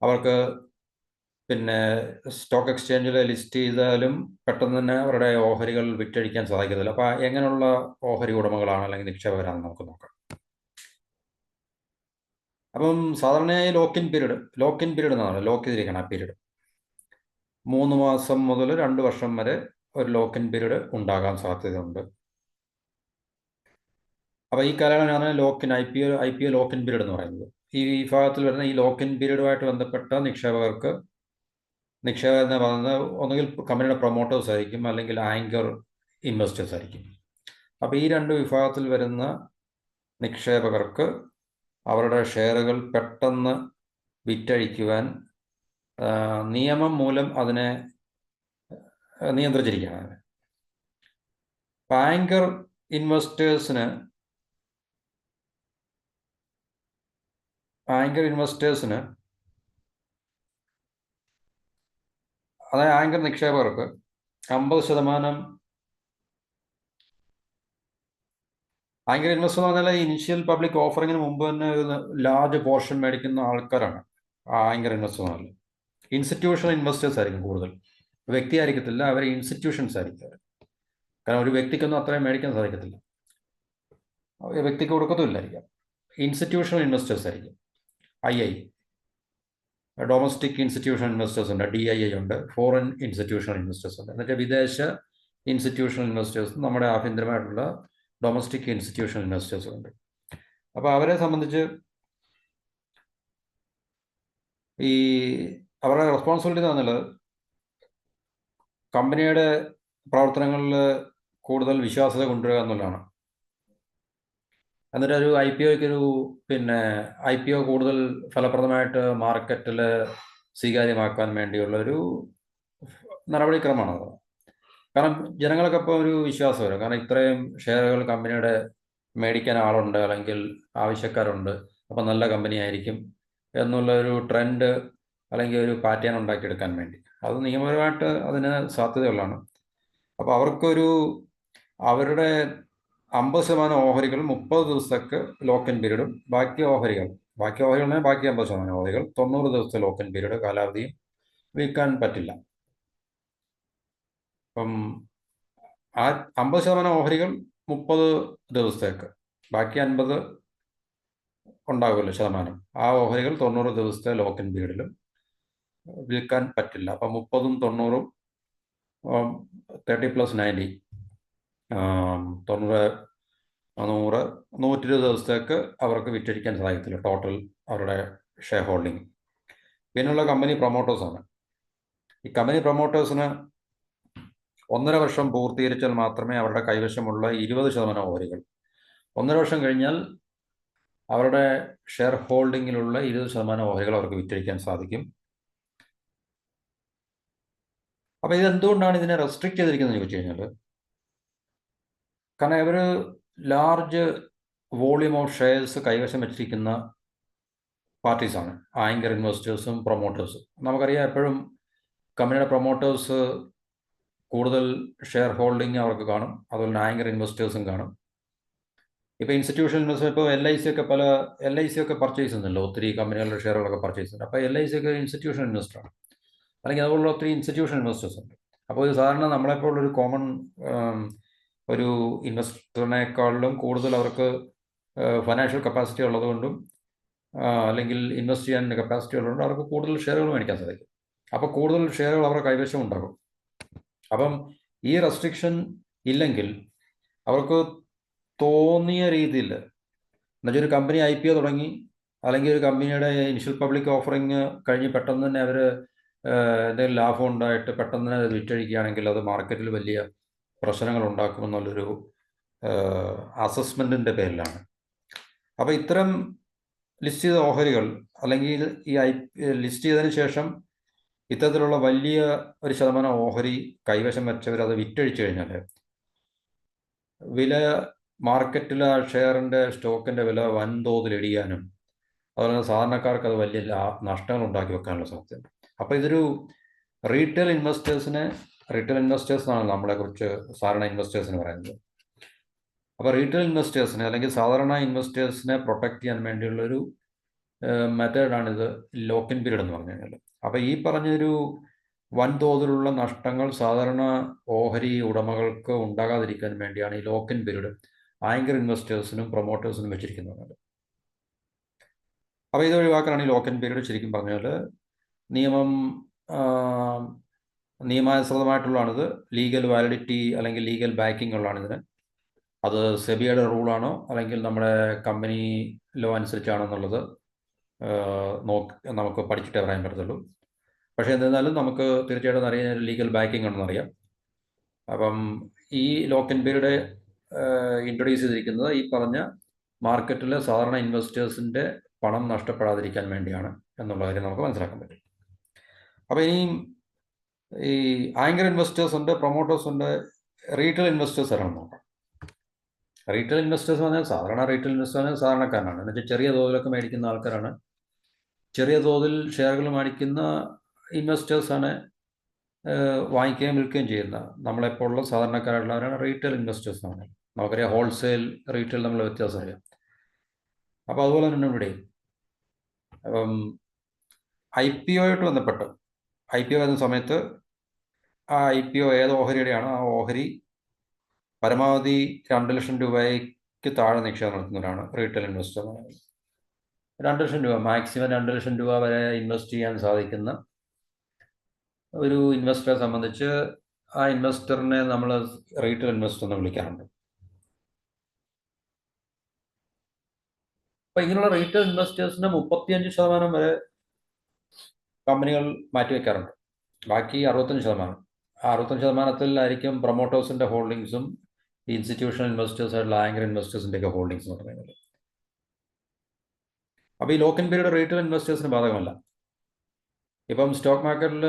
അവർക്ക് പിന്നെ സ്റ്റോക്ക് എക്സ്ചേഞ്ചിൽ ലിസ്റ്റ് ചെയ്താലും പെട്ടെന്ന് തന്നെ അവരുടെ ഓഹരികൾ വിറ്റഴിക്കാൻ സാധിക്കത്തില്ല. അപ്പോൾ എങ്ങനെയുള്ള ഓഹരി ഉടമകളാണ് അല്ലെങ്കിൽ നിക്ഷേപകരാണെന്ന് നമുക്ക് നോക്കാം. അപ്പം സാധാരണയായി ലോക്ക് ഇൻ പീരീഡ് എന്നാണ്, ലോക്ക് ചെയ്തിരിക്കണം. ആ പീരീഡ് 3 മാസം മുതൽ 2 വർഷം വരെ ഒരു ലോക്ക് ഇൻ പീരീഡ് ഉണ്ടാകാൻ സാധ്യതയുണ്ട്. അപ്പോൾ ഈ കാലയളവിനാണ് IPO ലോക്ക് ഇൻ പീരീഡ് എന്ന് പറയുന്നത്. ഈ വിഭാഗത്തിൽ വരുന്ന ഈ ലോക്ക് ഇൻ പീരീഡുമായിട്ട് ബന്ധപ്പെട്ട നിക്ഷേപകർ എന്ന് പറയുന്നത് ഒന്നുകിൽ കമ്പനിയുടെ പ്രൊമോട്ടേഴ്സ് ആയിരിക്കും, അല്ലെങ്കിൽ ആങ്കർ ഇൻവെസ്റ്റേഴ്സ് ആയിരിക്കും. അപ്പോൾ ഈ 2 വിഭാഗത്തിൽ വരുന്ന നിക്ഷേപകർക്ക് അവരുടെ ഷെയറുകൾ പെട്ടെന്ന് വിറ്റഴിക്കുവാൻ നിയമം മൂലം അതിനെ നിയന്ത്രിച്ചിരിക്കുകയാണ്. ആങ്കർ ഇൻവെസ്റ്റേഴ്സിന് അതായത് ആങ്കർ നിക്ഷേപകർക്ക് 50%. ആങ്കർ ഇൻവെസ്റ്റർ എന്ന് പറഞ്ഞാൽ ഇനിഷ്യൽ പബ്ലിക് ഓഫറിങ്ങിന് മുമ്പ് തന്നെ ഒരു ലാർജ് പോർഷൻ മേടിക്കുന്ന ആൾക്കാരാണ് ആങ്കർ ഇൻവെസ്റ്റർ എന്ന് പറഞ്ഞാൽ. ഇൻസ്റ്റിറ്റ്യൂഷണൽ ഇൻവെസ്റ്റേഴ്സ് ആയിരിക്കും കൂടുതൽ, വ്യക്തി ആയിരിക്കത്തില്ല, അവർ ഇൻസ്റ്റിറ്റ്യൂഷൻസ് ആയിരിക്കും. കാരണം ഒരു വ്യക്തിക്കൊന്നും അത്രയും മേടിക്കാൻ സാധിക്കത്തില്ല, വ്യക്തിക്ക് കൊടുക്കത്തുമില്ലായിരിക്കാം. ഇൻസ്റ്റിറ്റ്യൂഷണൽ ഇൻവെസ്റ്റേഴ്സ് ആയിരിക്കും. ഡൊമസ്റ്റിക് ഇൻസ്റ്റിറ്റ്യൂഷണൽ ഇൻവെസ്റ്റേഴ്സ് ഉണ്ട്, DII ഉണ്ട്, ഫോറിൻ ഇൻസ്റ്റിറ്റ്യൂഷണൽ ഇൻവെസ്റ്റേഴ്സ് ഉണ്ട്. എന്നുവെച്ചാൽ വിദേശ ഇൻസ്റ്റിറ്റ്യൂഷണൽ ഇൻവെസ്റ്റേഴ്സ്, നമ്മുടെ ആഭ്യന്തരമായിട്ടുള്ള ഡൊമസ്റ്റിക് ഇൻസ്റ്റിറ്റ്യൂഷണൽ ഇൻവെസ്റ്റേഴ്സ് ഉണ്ട്. അപ്പോൾ അവരെ സംബന്ധിച്ച് ഈ അവരുടെ റെസ്പോൺസിബിലിറ്റി എന്ന് പറഞ്ഞാൽ കമ്പനിയുടെ പ്രവർത്തനങ്ങളിൽ കൂടുതൽ വിശ്വാസ്യത കൊണ്ടുവരിക എന്നുള്ളതാണ്. എന്നിട്ടൊരു IPO കൂടുതൽ ഫലപ്രദമായിട്ട് മാർക്കറ്റിൽ സ്വീകാര്യമാക്കാൻ വേണ്ടിയുള്ള ഒരു നടപടിക്രമമാണത്. കാരണം ജനങ്ങൾക്ക് അപ്പോൾ ഒരു വിശ്വാസം വരും. കാരണം ഇത്രയും ഷെയറുകൾ കമ്പനിയുടെ മേടിക്കാൻ ആളുണ്ട്, അല്ലെങ്കിൽ ആവശ്യക്കാരുണ്ട്, അപ്പം നല്ല കമ്പനി ആയിരിക്കും എന്നുള്ള ഒരു ട്രെൻഡ് അല്ലെങ്കിൽ ഒരു പാറ്റേൺ ഉണ്ടാക്കിയെടുക്കാൻ വേണ്ടി അത് നിയമപരമായിട്ട് അതിന് സാധ്യതയുള്ളതാണ്. അപ്പോൾ അവരുടെ 50% ഓഹരികൾ 30 ദിവസത്തേക്ക് ലോക്ക് ഇൻ പീരീഡും ബാക്കി ഓഹരികൾ 50% ഓഹരികൾ 90 ദിവസത്തെ ലോക്ക് ഇൻ പീരീഡ് കാലാവധിയും വിൽക്കാൻ പറ്റില്ല. അപ്പം ആ 50% ഓഹരികൾ 30 ദിവസത്തേക്ക്, ബാക്കി 50 ഉണ്ടാകുമല്ലോ ശതമാനം, ആ ഓഹരികൾ 90 ദിവസത്തെ ലോക്ക് ഇൻ പീരീഡിലും വിൽക്കാൻ പറ്റില്ല. അപ്പം 30ഉം 90ഉം 30 + 90 90 100 120 ദിവസത്തേക്ക് അവർക്ക് വിറ്റഴിക്കാൻ സാധിക്കത്തില്ല ടോട്ടൽ അവരുടെ ഷെയർ ഹോൾഡിംഗ്. പിന്നെയുള്ള കമ്പനി പ്രൊമോട്ടേഴ്സാണ്. ഈ കമ്പനി പ്രൊമോട്ടേഴ്സിന് 1.5 വർഷം പൂർത്തീകരിച്ചാൽ മാത്രമേ അവരുടെ കൈവശമുള്ള 20% ഓഹരികൾ 1.5 വർഷം കഴിഞ്ഞാൽ അവരുടെ ഷെയർ ഹോൾഡിങ്ങിലുള്ള 20% ഓഹരികൾ അവർക്ക് വിറ്റഴിക്കാൻ സാധിക്കും. അപ്പോൾ ഇതെന്തുകൊണ്ടാണ് ഇതിനെ റെസ്ട്രിക്റ്റ് ചെയ്തിരിക്കുന്നത് ചോദിച്ചു കഴിഞ്ഞാൽ, കാരണം ഇവർ ലാർജ് വോളിയം ഓഫ് ഷെയർസ് കൈവശം വെച്ചിരിക്കുന്ന പാർട്ടീസാണ് ആങ്കർ ഇൻവെസ്റ്റേഴ്സും പ്രൊമോട്ടേഴ്സും. നമുക്കറിയാം എപ്പോഴും കമ്പനിയുടെ പ്രൊമോട്ടേഴ്സ് കൂടുതൽ ഷെയർ ഹോൾഡിംഗ് അവർക്ക് കാണും, അതുപോലെ ആങ്കർ ഇൻവെസ്റ്റേഴ്സും കാണും. ഇപ്പോൾ ഇൻസ്റ്റിറ്റ്യൂഷണൽ ഇൻവെസ്റ്റർ, ഇപ്പോൾ LIC ഒക്കെ പർച്ചേസ് ചെയ്യുന്നുണ്ടല്ലോ, ഒത്തിരി കമ്പനികളുടെ ഷെയറുകളൊക്കെ പർച്ചേസ് ചെയ്യുന്നുണ്ട്. അപ്പോൾ LIC ഒക്കെ ഇൻസ്റ്റിറ്റ്യൂഷണൽ ഇൻവെസ്റ്ററാണ്, അല്ലെങ്കിൽ അതുപോലുള്ള ഒത്തിരി ഇൻസ്റ്റിറ്റ്യൂഷണൽ ഇൻവെസ്റ്റേഴ്സ് ഉണ്ട്. അപ്പോൾ ഇത് സാധാരണ നമ്മളെപ്പോലുള്ളൊരു കോമൺ ഒരു ഇൻവെസ്റ്ററിനേക്കാളിലും കൂടുതൽ അവർക്ക് ഫൈനാൻഷ്യൽ കപ്പാസിറ്റി ഉള്ളതുകൊണ്ടും അല്ലെങ്കിൽ ഇൻവെസ്റ്റ് ചെയ്യാൻ കപ്പാസിറ്റി ഉള്ളതുകൊണ്ട് അവർക്ക് കൂടുതൽ ഷെയറുകൾ മേടിക്കാൻ സാധിക്കും. അപ്പോൾ കൂടുതൽ ഷെയറുകൾ അവരുടെ കൈവശം ഉണ്ടാകും. അപ്പം ഈ റെസ്ട്രിക്ഷൻ ഇല്ലെങ്കിൽ അവർക്ക് തോന്നിയ രീതിയിൽ, എന്നുവെച്ചാൽ ഒരു കമ്പനി IPO തുടങ്ങി, അല്ലെങ്കിൽ ഒരു കമ്പനിയുടെ ഇനിഷ്യൽ പബ്ലിക് ഓഫറിങ് കഴിഞ്ഞ് പെട്ടെന്ന് തന്നെ അവർ എന്തെങ്കിലും ലാഭം ഉണ്ടായിട്ട് പെട്ടെന്ന് തന്നെ അത് വിറ്റഴിക്കുകയാണെങ്കിൽ അത് മാർക്കറ്റിൽ വലിയ പ്രശ്നങ്ങൾ ഉണ്ടാക്കുമെന്നുള്ളൊരു അസസ്മെൻറ്റിൻ്റെ പേരിലാണ്. അപ്പോൾ ഇത്തരം ലിസ്റ്റ് ചെയ്ത ഓഹരികൾ, അല്ലെങ്കിൽ ഈ ലിസ്റ്റ് ചെയ്തതിന് ശേഷം ഇത്തരത്തിലുള്ള വലിയ ഒരു ശതമാനം ഓഹരി കൈവശം വെച്ചവർ അത് വിറ്റഴിച്ചു കഴിഞ്ഞാൽ വില, മാർക്കറ്റിൽ ആ ഷെയറിൻ്റെ സ്റ്റോക്കിൻ്റെ വില വൻതോതിൽ ഇടിയാനും അതുപോലെ സാധാരണക്കാർക്ക് അത് വലിയ നഷ്ടങ്ങൾ ഉണ്ടാക്കി വെക്കാനുള്ള സാധ്യതയുണ്ട്. അപ്പോൾ ഇതൊരു റീറ്റെയിൽ ഇൻവെസ്റ്റേഴ്സ് എന്നാണ് നമ്മളെക്കുറിച്ച് സാധാരണ ഇൻവെസ്റ്റേഴ്സിന് പറയുന്നത്. അപ്പോൾ റീറ്റെയിൽ ഇൻവെസ്റ്റേഴ്സിനെ അല്ലെങ്കിൽ സാധാരണ ഇൻവെസ്റ്റേഴ്സിനെ പ്രൊട്ടക്റ്റ് ചെയ്യാൻ വേണ്ടിയുള്ളൊരു മെത്തേഡാണിത് ലോക്ക് ഇൻ പീരീഡ് എന്ന് പറഞ്ഞു കഴിഞ്ഞാൽ. അപ്പോൾ ഈ പറഞ്ഞൊരു വൻതോതിലുള്ള നഷ്ടങ്ങൾ സാധാരണ ഓഹരി ഉടമകൾക്ക് ഉണ്ടാകാതിരിക്കാൻ വേണ്ടിയാണ് ഈ ലോക്ക് ഇൻ പീരീഡ് ആങ്കർ ഇൻവെസ്റ്റേഴ്സിനും പ്രൊമോട്ടേഴ്സിനും വെച്ചിരിക്കുന്നത്. അപ്പോൾ ഇത് ഒഴിവാക്കാനാണ് ഈ ലോക്ക് ഇൻ പീരീഡ്. ശരിക്കും പറഞ്ഞാൽ നിയമാനുസൃതമായിട്ടുള്ളതാണിത്. ലീഗൽ വാലിഡിറ്റി അല്ലെങ്കിൽ ലീഗൽ ബാക്കിംഗ് ഉള്ളതാണിതിന്. അത് സെബിയുടെ റൂളാണോ അല്ലെങ്കിൽ നമ്മുടെ കമ്പനി ലോ അനുസരിച്ചാണോ എന്നുള്ളത് നമുക്ക് പഠിച്ചിട്ടേ പറയാൻ പറ്റത്തുള്ളൂ. പക്ഷേ എന്നിരുന്നാലും നമുക്ക് തീർച്ചയായിട്ടും അറിയാൻ ലീഗൽ ബാക്കിംഗ് ഉണ്ടെന്നറിയാം. അപ്പം ഈ ലോക്ക് ഇൻ പീരീഡ് ഇൻട്രൊഡ്യൂസ് ചെയ്തിരിക്കുന്നത് ഈ പറഞ്ഞ മാർക്കറ്റിലെ സാധാരണ ഇൻവെസ്റ്റേഴ്സിൻ്റെ പണം നഷ്ടപ്പെടാതിരിക്കാൻ വേണ്ടിയാണ് എന്നുള്ള കാര്യം നമുക്ക് മനസ്സിലാക്കാൻ പറ്റും. അപ്പോൾ ഇനിയും ഈ ആങ്കർ ഇൻവെസ്റ്റേഴ്സ് ഉണ്ട്, പ്രൊമോട്ടേഴ്സ് ഉണ്ട്, റീറ്റെയിൽ ഇൻവെസ്റ്റേഴ്സ് ആരാണ് നോക്കാം. റീറ്റെയിൽ ഇൻവെസ്റ്റേഴ്സ് പറഞ്ഞാൽ സാധാരണ റീറ്റെയിൽ ഇൻവെസ്റ്റേഴ്സ് സാധാരണക്കാരനാണ്. എന്നുവെച്ചാൽ ചെറിയ തോതിലൊക്കെ മേടിക്കുന്ന ആൾക്കാരാണ്. ചെറിയ തോതിൽ ഷെയറുകൾ മേടിക്കുന്ന ഇൻവെസ്റ്റേഴ്സാണ് വാങ്ങിക്കുകയും വിൽക്കുകയും ചെയ്യുന്ന നമ്മളെപ്പോലുള്ള സാധാരണക്കാരുള്ളവരാണ് റീറ്റെയിൽ ഇൻവെസ്റ്റേഴ്സ് എന്ന് പറഞ്ഞാൽ. നമുക്കറിയാം ഹോൾസെയിൽ റീറ്റെയിൽ നമ്മൾ വ്യത്യാസം അറിയാം. അപ്പോൾ അതുപോലെ തന്നെ ഇവിടെ അപ്പം IPO ആയിട്ട് ബന്ധപ്പെട്ട് IPO വരുന്ന സമയത്ത് ആ IPO ഏത് ഓഹരിയുടെയാണോ ആ ഓഹരി പരമാവധി 2 ലക്ഷം രൂപയ്ക്ക് താഴെ നിക്ഷേപം നടത്തുന്നവരാണ് റീറ്റെയിൽ ഇൻവെസ്റ്റർ എന്ന് പറയുന്നത്. 2 ലക്ഷം രൂപ, മാക്സിമം 2 ലക്ഷം രൂപ വരെ ഇൻവെസ്റ്റ് ചെയ്യാൻ സാധിക്കുന്ന ഒരു ഇൻവെസ്റ്ററെ സംബന്ധിച്ച് ആ ഇൻവെസ്റ്ററിനെ നമ്മൾ റീറ്റെയിൽ ഇൻവെസ്റ്റർ എന്ന് വിളിക്കാറുണ്ട്. അപ്പോൾ ഇങ്ങനെയുള്ള റീറ്റെയിൽ ഇൻവെസ്റ്റേഴ്സിന് 35% വരെ കമ്പനികൾ മാറ്റിവെക്കാറുണ്ട്. ബാക്കി 65%. ആ 65%-ത്തിലായിരിക്കും പ്രൊമോട്ടേഴ്സിൻ്റെ ഹോൾഡിങ്സും ഇൻസ്റ്റിറ്റ്യൂഷണൽ ഇൻവെസ്റ്റേഴ്സ് ആയിട്ടുള്ള ആങ്കർ ഇൻവെസ്റ്റേഴ്സിൻ്റെയൊക്കെ ഹോൾഡിങ്സ് എന്ന് പറയുന്നത്. അപ്പോൾ ഈ ലോക്ക് ഇൻ പീരീഡ് റീറ്റെയിൽ ഇൻവെസ്റ്റേഴ്സിന് ബാധകമല്ല. ഇപ്പം സ്റ്റോക്ക് മാർക്കറ്റിൽ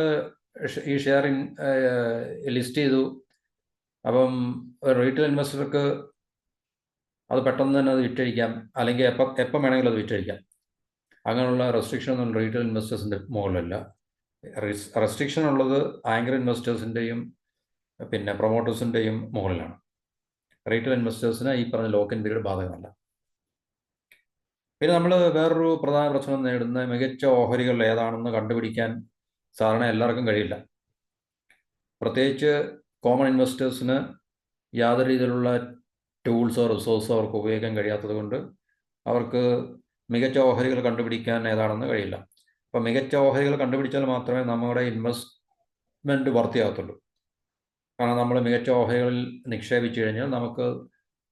ഈ ഷെയർ ലിസ്റ്റ് ചെയ്തു, അപ്പം റീറ്റെയിൽ ഇൻവെസ്റ്റർക്ക് അത് പെട്ടെന്ന് തന്നെ അത് വിറ്റഴിക്കാം, അല്ലെങ്കിൽ എപ്പം വേണമെങ്കിലും അത് വിറ്റഴിക്കാം. അങ്ങനെയുള്ള റെസ്ട്രിക്ഷൻ ഒന്നും റീറ്റെയിൽ ഇൻവെസ്റ്റേഴ്സിൻ്റെ മുകളിലല്ല. റെസ്ട്രിക്ഷൻ ഉള്ളത് ആങ്കർ ഇൻവെസ്റ്റേഴ്സിൻ്റെയും പിന്നെ പ്രൊമോട്ടേഴ്സിൻ്റെയും മുകളിലാണ്. റീറ്റെയിൽ ഇൻവെസ്റ്റേഴ്സിന് ഈ പറഞ്ഞ ലോക്ക് ഇൻ പീരീഡ് ബാധകമല്ല. പിന്നെ നമ്മൾ വേറൊരു പ്രധാന പ്രശ്നം നേരിടുന്ന മികച്ച ഓഹരികൾ ഏതാണെന്ന് കണ്ടുപിടിക്കാൻ സാധാരണ എല്ലാവർക്കും കഴിയില്ല. പ്രത്യേകിച്ച് കോമൺ ഇൻവെസ്റ്റേഴ്സിന് യാതൊരു രീതിയിലുള്ള ടൂൾസോ റിസോഴ്സോ അവർക്ക് ഉപയോഗിക്കാൻ കഴിയാത്തത് കൊണ്ട് അവർക്ക് മികച്ച ഓഹരികൾ കണ്ടുപിടിക്കാൻ ഏതാണെന്ന് കഴിയില്ല. അപ്പോൾ മികച്ച ഓഹരികൾ കണ്ടുപിടിച്ചാൽ മാത്രമേ നമ്മുടെ ഇൻവെസ്റ്റ്മെൻറ്റ് വർത്തിയാകത്തുള്ളൂ. കാരണം നമ്മൾ മികച്ച ഓഹരികളിൽ നിക്ഷേപിച്ചു കഴിഞ്ഞാൽ നമുക്ക്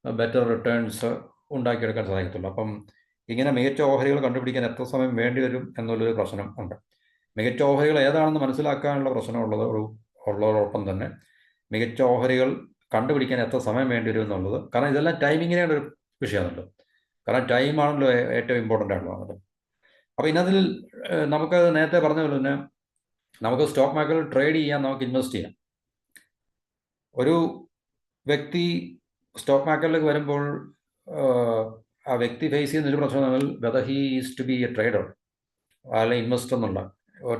ബെറ്റർ റിട്ടേൺസ് ഉണ്ടാക്കിയെടുക്കാൻ സാധിക്കത്തുള്ളൂ. അപ്പം ഇങ്ങനെ മികച്ച ഓഹരികൾ കണ്ടുപിടിക്കാൻ എത്ര സമയം വേണ്ടി വരും എന്നുള്ളൊരു പ്രശ്നം ഉണ്ട്. മികച്ച ഓഹരികൾ ഏതാണെന്ന് മനസ്സിലാക്കാനുള്ള ഉള്ളതോടൊപ്പം തന്നെ മികച്ച ഓഹരികൾ കണ്ടുപിടിക്കാൻ എത്ര സമയം വേണ്ടി വരും എന്നുള്ളത്, കാരണം ഇതെല്ലാം ടൈമിങ്ങിനാണ് ഒരു വിഷയമുണ്ട്. കാരണം ടൈമാണല്ലോ ഏറ്റവും ഇമ്പോർട്ടൻ്റ് ആയിട്ടുള്ളത്. അപ്പോൾ ഇതിനകത്തിൽ നമുക്ക് നേരത്തെ പറഞ്ഞ പോലെ തന്നെ നമുക്ക് സ്റ്റോക്ക് മാർക്കറ്റിൽ ട്രേഡ് ചെയ്യാൻ, നമുക്ക് ഇൻവെസ്റ്റ് ചെയ്യാം. ഒരു വ്യക്തി സ്റ്റോക്ക് മാർക്കറ്റിലേക്ക് വരുമ്പോൾ ആ വ്യക്തി ഫേസ് ചെയ്യുന്ന ഒരു പ്രശ്നം എന്നാൽ whether he is to be a trader അല്ലെങ്കിൽ ഇൻവെസ്റ്റർ എന്നുള്ള,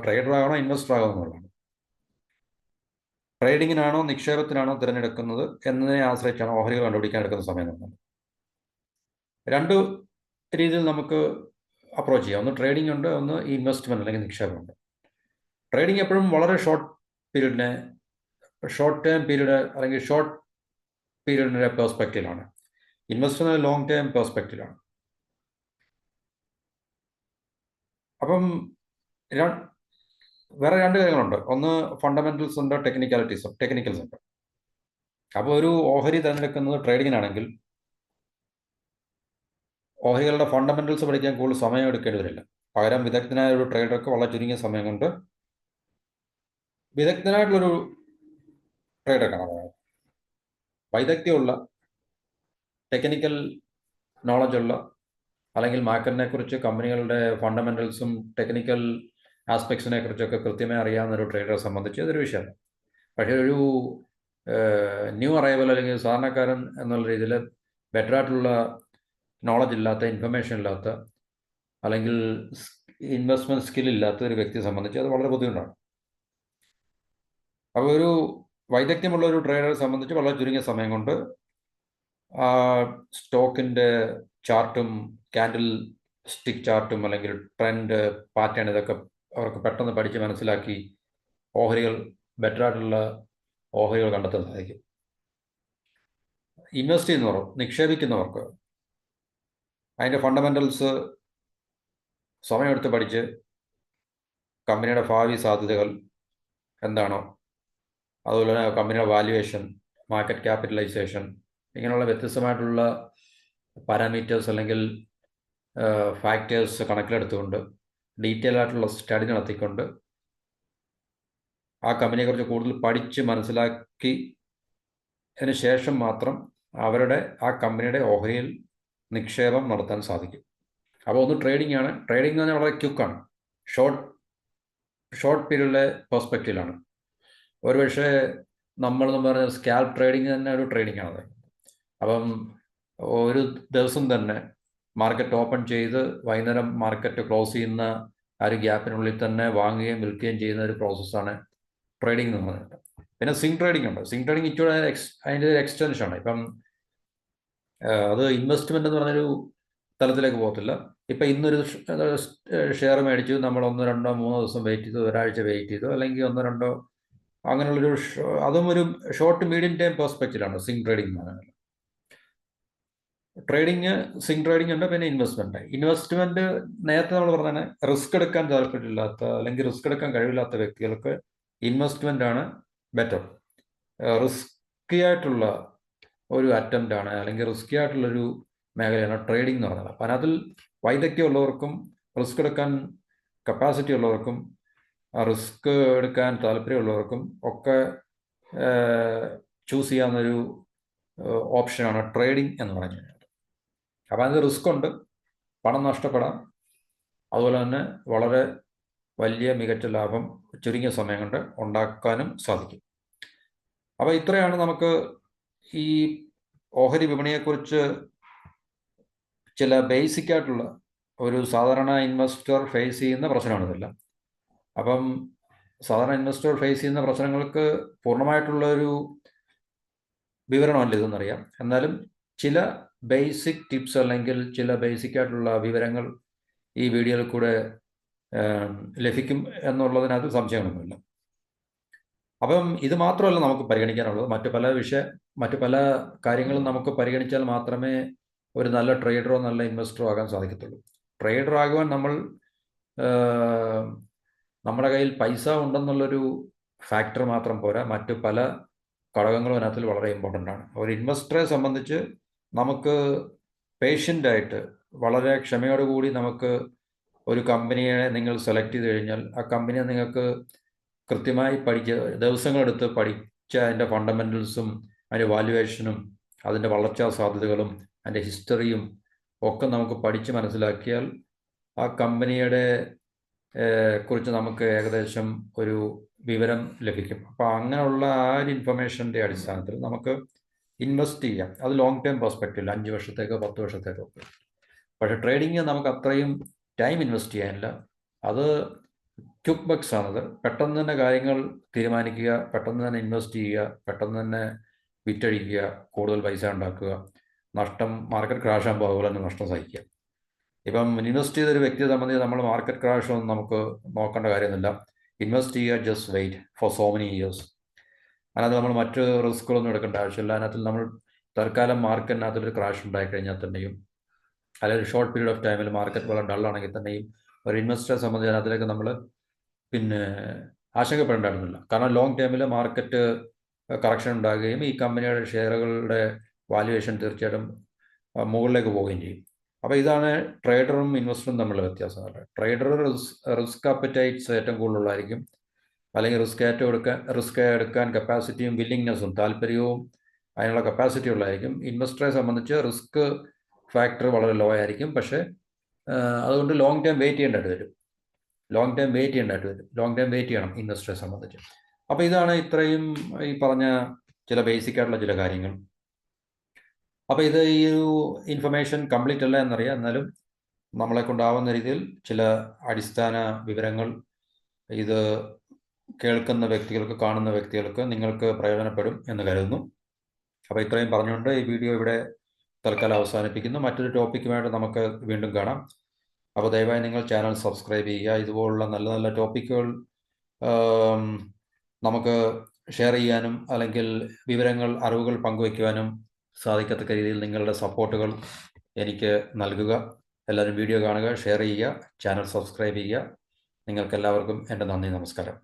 ട്രേഡർ ആകണോ ഇൻവെസ്റ്റർ ആകണോ എന്നുള്ളതാണ്. ട്രേഡിങ്ങിനാണോ നിക്ഷേപത്തിനാണോ തിരഞ്ഞെടുക്കുന്നത് എന്നതിനെ ആശ്രയിച്ചാണ് ഓഹരികൾ കണ്ടുപിടിക്കാൻ എടുക്കുന്ന സമയം എന്നുള്ളത്. 2 രീതിയിൽ നമുക്ക് അപ്രോച്ച് ചെയ്യാം. ഒന്ന് ട്രേഡിംഗ് ഉണ്ട്, ഒന്ന് ഇൻവെസ്റ്റ്മെൻറ്റ് അല്ലെങ്കിൽ നിക്ഷേപമുണ്ട്. ട്രേഡിംഗ് എപ്പോഴും വളരെ ഷോർട്ട് ടേം പീരീഡ് അല്ലെങ്കിൽ ഷോർട്ട് പീരീഡിൻ്റെ പെർസ്പെക്റ്റീവിലാണ്. ഇൻവെസ്റ്റ്മെൻറ്റ് ലോങ് ടേം പെർസ്പെക്റ്റീവിലാണ്. അപ്പം വേറെ രണ്ട് കാര്യങ്ങളുണ്ട്. ഒന്ന് ഫണ്ടമെന്റൽസ് ഉണ്ട്, ടെക്നിക്കൽസ് ഉണ്ട്. അപ്പോൾ ഒരു ഓഹരി തിരഞ്ഞെടുക്കുന്നത് ട്രേഡിങ്ങിനാണെങ്കിൽ ഓഹരികളുടെ ഫണ്ടമെന്റൽസ് പഠിക്കാൻ കൂടുതൽ സമയം എടുക്കേണ്ടി വരില്ല. പകരം വിദഗ്ധനായ ഒരു ട്രേഡർക്ക് വളരെ ചുരുങ്ങിയ സമയം കൊണ്ട് വിദഗ്ധനായിട്ടുള്ളൊരു ട്രേഡർക്കാണ് വൈദഗ്ധ്യമുള്ള ടെക്നിക്കൽ നോളജുള്ള അല്ലെങ്കിൽ മാർക്കറ്റിനെ കുറിച്ച് കമ്പനികളുടെ ഫണ്ടമെന്റൽസും ടെക്നിക്കൽ ആസ്പെക്ട്സിനെ കുറിച്ചൊക്കെ കൃത്യമായി അറിയാവുന്ന ഒരു ട്രേഡറെ സംബന്ധിച്ച് അതൊരു വിഷയമാണ്. പക്ഷേ ഒരു ന്യൂ അറൈവൽ അല്ലെങ്കിൽ സാധാരണക്കാരൻ എന്നുള്ള രീതിയിൽ ബെറ്റർ ആയിട്ടുള്ള നോളജ് ഇല്ലാത്ത, ഇൻഫർമേഷൻ ഇല്ലാത്ത, അല്ലെങ്കിൽ ഇൻവെസ്റ്റ്മെന്റ് സ്കിൽ ഇല്ലാത്ത ഒരു വ്യക്തിയെ സംബന്ധിച്ച് അത് വളരെ ബുദ്ധിമുട്ടാണ്. അപ്പോൾ ഒരു വൈദഗ്ധ്യമുള്ള ഒരു ട്രേഡറെ സംബന്ധിച്ച് വളരെ ചുരുങ്ങിയ സമയം കൊണ്ട് സ്റ്റോക്കിൻ്റെ ചാർട്ടും ക്യാൻഡിൽ സ്റ്റിക്ക് ചാർട്ടും അല്ലെങ്കിൽ ട്രെൻഡ് പാറ്റേൺ ഇതൊക്കെ അവർക്ക് പെട്ടെന്ന് പഠിച്ച് മനസ്സിലാക്കി ഓഹരികൾ, ബെറ്റർ ആയിട്ടുള്ള ഓഹരികൾ കണ്ടെത്താൻ സാധിക്കും. ഇൻവെസ്റ്റ് ചെയ്യുന്നവർ, നിക്ഷേപിക്കുന്നവർക്ക് അതിൻ്റെ ഫണ്ടമെന്റൽസ് സമയമെടുത്ത് പഠിച്ച് കമ്പനിയുടെ ഭാവി സാധ്യതകൾ എന്താണോ, അതുപോലെ തന്നെ കമ്പനിയുടെ വാല്യുവേഷൻ, മാർക്കറ്റ് ക്യാപിറ്റലൈസേഷൻ, ഇങ്ങനെയുള്ള വ്യത്യസ്തമായിട്ടുള്ള പാരാമീറ്റേഴ്സ് അല്ലെങ്കിൽ ഫാക്ടേഴ്സ് കണക്കിലെടുത്തുകൊണ്ട് ഡീറ്റെയിൽ ആയിട്ടുള്ള സ്റ്റഡി നടത്തിക്കൊണ്ട് ആ കമ്പനിയെക്കുറിച്ച് കൂടുതൽ പഠിച്ച് മനസ്സിലാക്കി അതിന് ശേഷം മാത്രം അവരുടെ ആ കമ്പനിയുടെ ഓഹരിയിൽ നിക്ഷേപം നടത്താൻ സാധിക്കും. അപ്പോൾ ഒന്ന് ട്രേഡിംഗ് ആണ്. ട്രേഡിംഗ് എന്ന് പറഞ്ഞാൽ വളരെ ക്വിക്കാണ്, ഷോർട്ട് പീരീഡിലെ പെർസ്പെക്റ്റീവിലാണ്. ഒരുപക്ഷെ നമ്മളെന്ന് പറഞ്ഞ സ്കാൽപ്പ് ട്രേഡിംഗ് തന്നെ ഒരു ട്രേഡിംഗ് ആണ്. അപ്പം ഒരു ദിവസം തന്നെ മാർക്കറ്റ് ഓപ്പൺ ചെയ്ത് വൈകുന്നേരം മാർക്കറ്റ് ക്ലോസ് ചെയ്യുന്ന ആ ഒരു ഗ്യാപ്പിനുള്ളിൽ തന്നെ വാങ്ങുകയും വിൽക്കുകയും ചെയ്യുന്ന ഒരു പ്രോസസ്സാണ് ട്രേഡിംഗ് എന്ന് പറയുന്നത്. പിന്നെ സ്വിംഗ് ട്രേഡിംഗ് ഉണ്ട്. സ്വിംഗ് ട്രേഡിംഗ് ഇച്ചിരി അതിൻ്റെ ഒരു എക്സ്റ്റൻഷനാണ്. ഇപ്പം അത് ഇൻവെസ്റ്റ്മെന്റ് എന്ന് പറഞ്ഞൊരു തലത്തിലേക്ക് പോകത്തില്ല. ഇപ്പം ഇന്നൊരു ഷെയർ മേടിച്ചു, നമ്മൾ 1, 2, 3 ദിവസം വെയിറ്റ് ചെയ്തു, ഒരാഴ്ച വെയിറ്റ് ചെയ്തു, അല്ലെങ്കിൽ 1, 2 അങ്ങനെയുള്ളൊരു അതും ഒരു ഷോർട്ട് മീഡിയം ടൈം പെർസ്പെക്റ്റീവിലാണ് സ്വിംഗ് ട്രേഡിംഗ് എന്ന് പറയുന്നത്. സ്വിംഗ് ട്രേഡിംഗ് ഉണ്ട്. പിന്നെ ഇൻവെസ്റ്റ്മെന്റ് നേരത്തെ നമ്മൾ പറഞ്ഞാൽ റിസ്ക് എടുക്കാൻ താല്പര്യമില്ലാത്ത അല്ലെങ്കിൽ റിസ്ക് എടുക്കാൻ കഴിവില്ലാത്ത വ്യക്തികൾക്ക് ഇൻവെസ്റ്റ്മെന്റ് ആണ് ബെറ്റർ. റിസ്കി ആയിട്ടുള്ള ഒരു അറ്റംപ്റ്റ് ആണ്, അല്ലെങ്കിൽ റിസ്കി ആയിട്ടുള്ളൊരു മേഖലയാണ് ട്രേഡിംഗ് എന്ന് പറയുന്നത്. അപ്പം അതിൽ വൈദഗ്ധ്യമുള്ളവർക്കും റിസ്ക് എടുക്കാൻ കപ്പാസിറ്റി ഉള്ളവർക്കും റിസ്ക് എടുക്കാൻ താല്പര്യമുള്ളവർക്കും ഒക്കെ ചൂസ് ചെയ്യാവുന്നൊരു ഓപ്ഷനാണ് ട്രേഡിംഗ് എന്ന് പറഞ്ഞു കഴിഞ്ഞാൽ. അപ്പം അതിന് റിസ്ക് ഉണ്ട്, പണം നഷ്ടപ്പെടാം, അതുപോലെ തന്നെ വളരെ വലിയ മികച്ച ലാഭം ചുരുങ്ങിയ സമയം കൊണ്ട് ഉണ്ടാക്കാനും സാധിക്കും. അപ്പോൾ ഇത്രയാണ് നമുക്ക് ഈ ഓഹരി വിപണിയെക്കുറിച്ച് ചില ബേസിക് ആയിട്ടുള്ള ഒരു സാധാരണ ഇൻവെസ്റ്റർ ഫേസ് ചെയ്യുന്ന പ്രശ്നമാണിതെല്ലാം. അപ്പം സാധാരണ ഇൻവെസ്റ്റർ ഫേസ് ചെയ്യുന്ന പ്രശ്നങ്ങൾക്ക് പൂർണ്ണമായിട്ടുള്ള ഒരു വിവരണമല്ല ഇതെന്നറിയാം. എന്നാലും ചില ബേസിക് ടിപ്സ് അല്ലെങ്കിൽ ചില ബേസിക് ആയിട്ടുള്ള വിവരങ്ങൾ ഈ വീഡിയോയിൽ കൂടെ ലഭിക്കും എന്നുള്ളതിനകത്ത് സംശയമൊന്നുമില്ല. അപ്പം ഇത് മാത്രമല്ല നമുക്ക് പരിഗണിക്കാനുള്ളത്. മറ്റു പല കാര്യങ്ങളും നമുക്ക് പരിഗണിച്ചാൽ മാത്രമേ ഒരു നല്ല ട്രേഡറോ നല്ല ഇൻവെസ്റ്ററോ ആകാൻ സാധിക്കത്തുള്ളൂ. ട്രേഡർ ആകുവാൻ നമ്മുടെ കയ്യിൽ പൈസ ഉണ്ടെന്നുള്ളൊരു ഫാക്ടർ മാത്രം പോരാ, മറ്റു പല ഘടകങ്ങളും അതിനകത്തിൽ വളരെ ഇമ്പോർട്ടൻ്റ് ആണ്. ഒരു ഇൻവെസ്റ്ററെ സംബന്ധിച്ച് നമുക്ക് പേഷ്യൻ്റായിട്ട് വളരെ ക്ഷമയോടുകൂടി നമുക്ക് ഒരു കമ്പനിയെ നിങ്ങൾ സെലക്ട് ചെയ്ത് കഴിഞ്ഞാൽ ആ കമ്പനിയെ നിങ്ങൾക്ക് കൃത്യമായി ദിവസങ്ങളെടുത്ത് പഠിച്ച അതിൻ്റെ ഫണ്ടമെന്റൽസും അതിൻ്റെ വാല്യുവേഷനും അതിൻ്റെ വളർച്ചാ സാധ്യതകളും അതിൻ്റെ ഹിസ്റ്ററിയും ഒക്കെ നമുക്ക് പഠിച്ച് മനസ്സിലാക്കിയാൽ ആ കമ്പനിയുടെ കുറിച്ച് നമുക്ക് ഏകദേശം ഒരു വിവരം ലഭിക്കും. അപ്പോൾ അങ്ങനെയുള്ള ആ ഒരു ഇൻഫർമേഷൻ്റെ അടിസ്ഥാനത്തിൽ നമുക്ക് ഇൻവെസ്റ്റ് ചെയ്യാം. അത് ലോങ് ടേം പെർസ്പെക്റ്റീവിൽ 5 വർഷത്തേക്കോ 10 വർഷത്തേക്കോ ഒക്കെ. പക്ഷേ ട്രേഡിങ് നമുക്ക് അത്രയും ടൈം ഇൻവെസ്റ്റ് ചെയ്യാനില്ല. അത് ക്വിക്ക് ബക്സ് ആണത്. പെട്ടെന്ന് തന്നെ കാര്യങ്ങൾ തീരുമാനിക്കുക, പെട്ടെന്ന് തന്നെ ഇൻവെസ്റ്റ് ചെയ്യുക, പെട്ടെന്ന് തന്നെ വിറ്റഴിക്കുക, കൂടുതൽ പൈസ ഉണ്ടാക്കുക, മാർക്കറ്റ് ക്രാഷ് ആകുമ്പോൾ അതുപോലെ തന്നെ നഷ്ടം സഹിക്കുക. ഇപ്പം ഇൻവെസ്റ്റ് ചെയ്തൊരു വ്യക്തിയെ സംബന്ധിച്ച് നമ്മൾ മാർക്കറ്റ് ക്രാഷ് ഒന്നും നമുക്ക് നോക്കേണ്ട കാര്യമൊന്നുമില്ല. ഇൻവെസ്റ്റ് ചെയ്യുക, just wait for so many years. അതിനകത്ത് നമ്മൾ മറ്റ് റിസ്കുകളൊന്നും എടുക്കേണ്ട ആവശ്യമില്ല. അതിനകത്ത് നമ്മൾ തൽക്കാലം മാർക്കറ്റിനകത്തൊരു ക്രാഷ് ഉണ്ടായിക്കഴിഞ്ഞാൽ തന്നെയും, അല്ലെങ്കിൽ ഷോർട്ട് പീരീഡ് ഓഫ് ടൈമിൽ മാർക്കറ്റ് വളരെ ഡള്ളാണെങ്കിൽ തന്നെയും ഒരു ഇൻവെസ്റ്ററെ സംബന്ധിച്ച് അതിലേക്ക് നമ്മൾ പിന്നെ ആശങ്കപ്പെടേണ്ടതായിരുന്നില്ല. കാരണം ലോങ് ടേമിൽ മാർക്കറ്റ് കറക്ഷൻ ഉണ്ടാകുകയും ഈ കമ്പനിയുടെ ഷെയറുകളുടെ വാല്യുവേഷൻ തീർച്ചയായിട്ടും മുകളിലേക്ക് പോവുകയും ചെയ്യും. അപ്പോൾ ഇതാണ് ട്രേഡറും ഇൻവെസ്റ്ററും തമ്മിലുള്ള വ്യത്യാസം. ട്രേഡർ റിസ്ക് അപ്പറ്റൈറ്റ്സ് ഏറ്റവും കൂടുതലുള്ളതായിരിക്കും, അല്ലെങ്കിൽ റിസ്ക് എടുക്കാൻ കപ്പാസിറ്റിയും വില്ലിങ്നെസ്സും താല്പര്യവും അതിനുള്ള കപ്പാസിറ്റി ഉള്ളതായിരിക്കും. ഇൻവെസ്റ്ററെ സംബന്ധിച്ച് റിസ്ക് ഫാക്ടർ വളരെ ലോ ആയിരിക്കും. പക്ഷേ അതുകൊണ്ട് ലോങ് ടൈം വെയിറ്റ് ചെയ്യേണ്ടതായിട്ട് വരും. ലോങ് ടൈം വെയിറ്റ് ചെയ്യണം ഇൻവെസ്റ്ററെ സംബന്ധിച്ച്. അപ്പോൾ ഇതാണ് ഇത്രയും ഈ പറഞ്ഞ ചില ബേസിക് ആയിട്ടുള്ള ചില കാര്യങ്ങൾ. അപ്പോൾ ഇത് ഈ ഒരു ഇൻഫർമേഷൻ കംപ്ലീറ്റ് അല്ല എന്നറിയാം, എന്നാലും നമ്മളെ കൊണ്ടാവുന്ന രീതിയിൽ ചില അടിസ്ഥാന വിവരങ്ങൾ ഇത് കേൾക്കുന്ന വ്യക്തികൾക്ക്, കാണുന്ന വ്യക്തികൾക്ക് നിങ്ങൾക്ക് പ്രയോജനപ്പെടും എന്ന് കരുതുന്നു. അപ്പോൾ ഇത്രയും പറഞ്ഞുകൊണ്ട് ഈ വീഡിയോ ഇവിടെ തൽക്കാലം അവസാനിപ്പിക്കുന്നു. മറ്റൊരു ടോപ്പിക്കുമായിട്ട് നമുക്ക് വീണ്ടും കാണാം. അപ്പോൾ ദയവായി നിങ്ങൾ ചാനൽ സബ്സ്ക്രൈബ് ചെയ്യുക. ഇതുപോലുള്ള നല്ല നല്ല ടോപ്പിക്കുകൾ നമുക്ക് ഷെയർ ചെയ്യാനും അല്ലെങ്കിൽ അറിവുകൾ പങ്കുവയ്ക്കുവാനും സാധിക്കത്തക്ക രീതിയിൽ നിങ്ങളുടെ സപ്പോർട്ടുകൾ എനിക്ക് നൽകുക. എല്ലാവരും വീഡിയോ കാണുക, ഷെയർ ചെയ്യുക, ചാനൽ സബ്സ്ക്രൈബ് ചെയ്യുക. നിങ്ങൾക്കെല്ലാവർക്കും എൻ്റെ നന്ദി, നമസ്കാരം.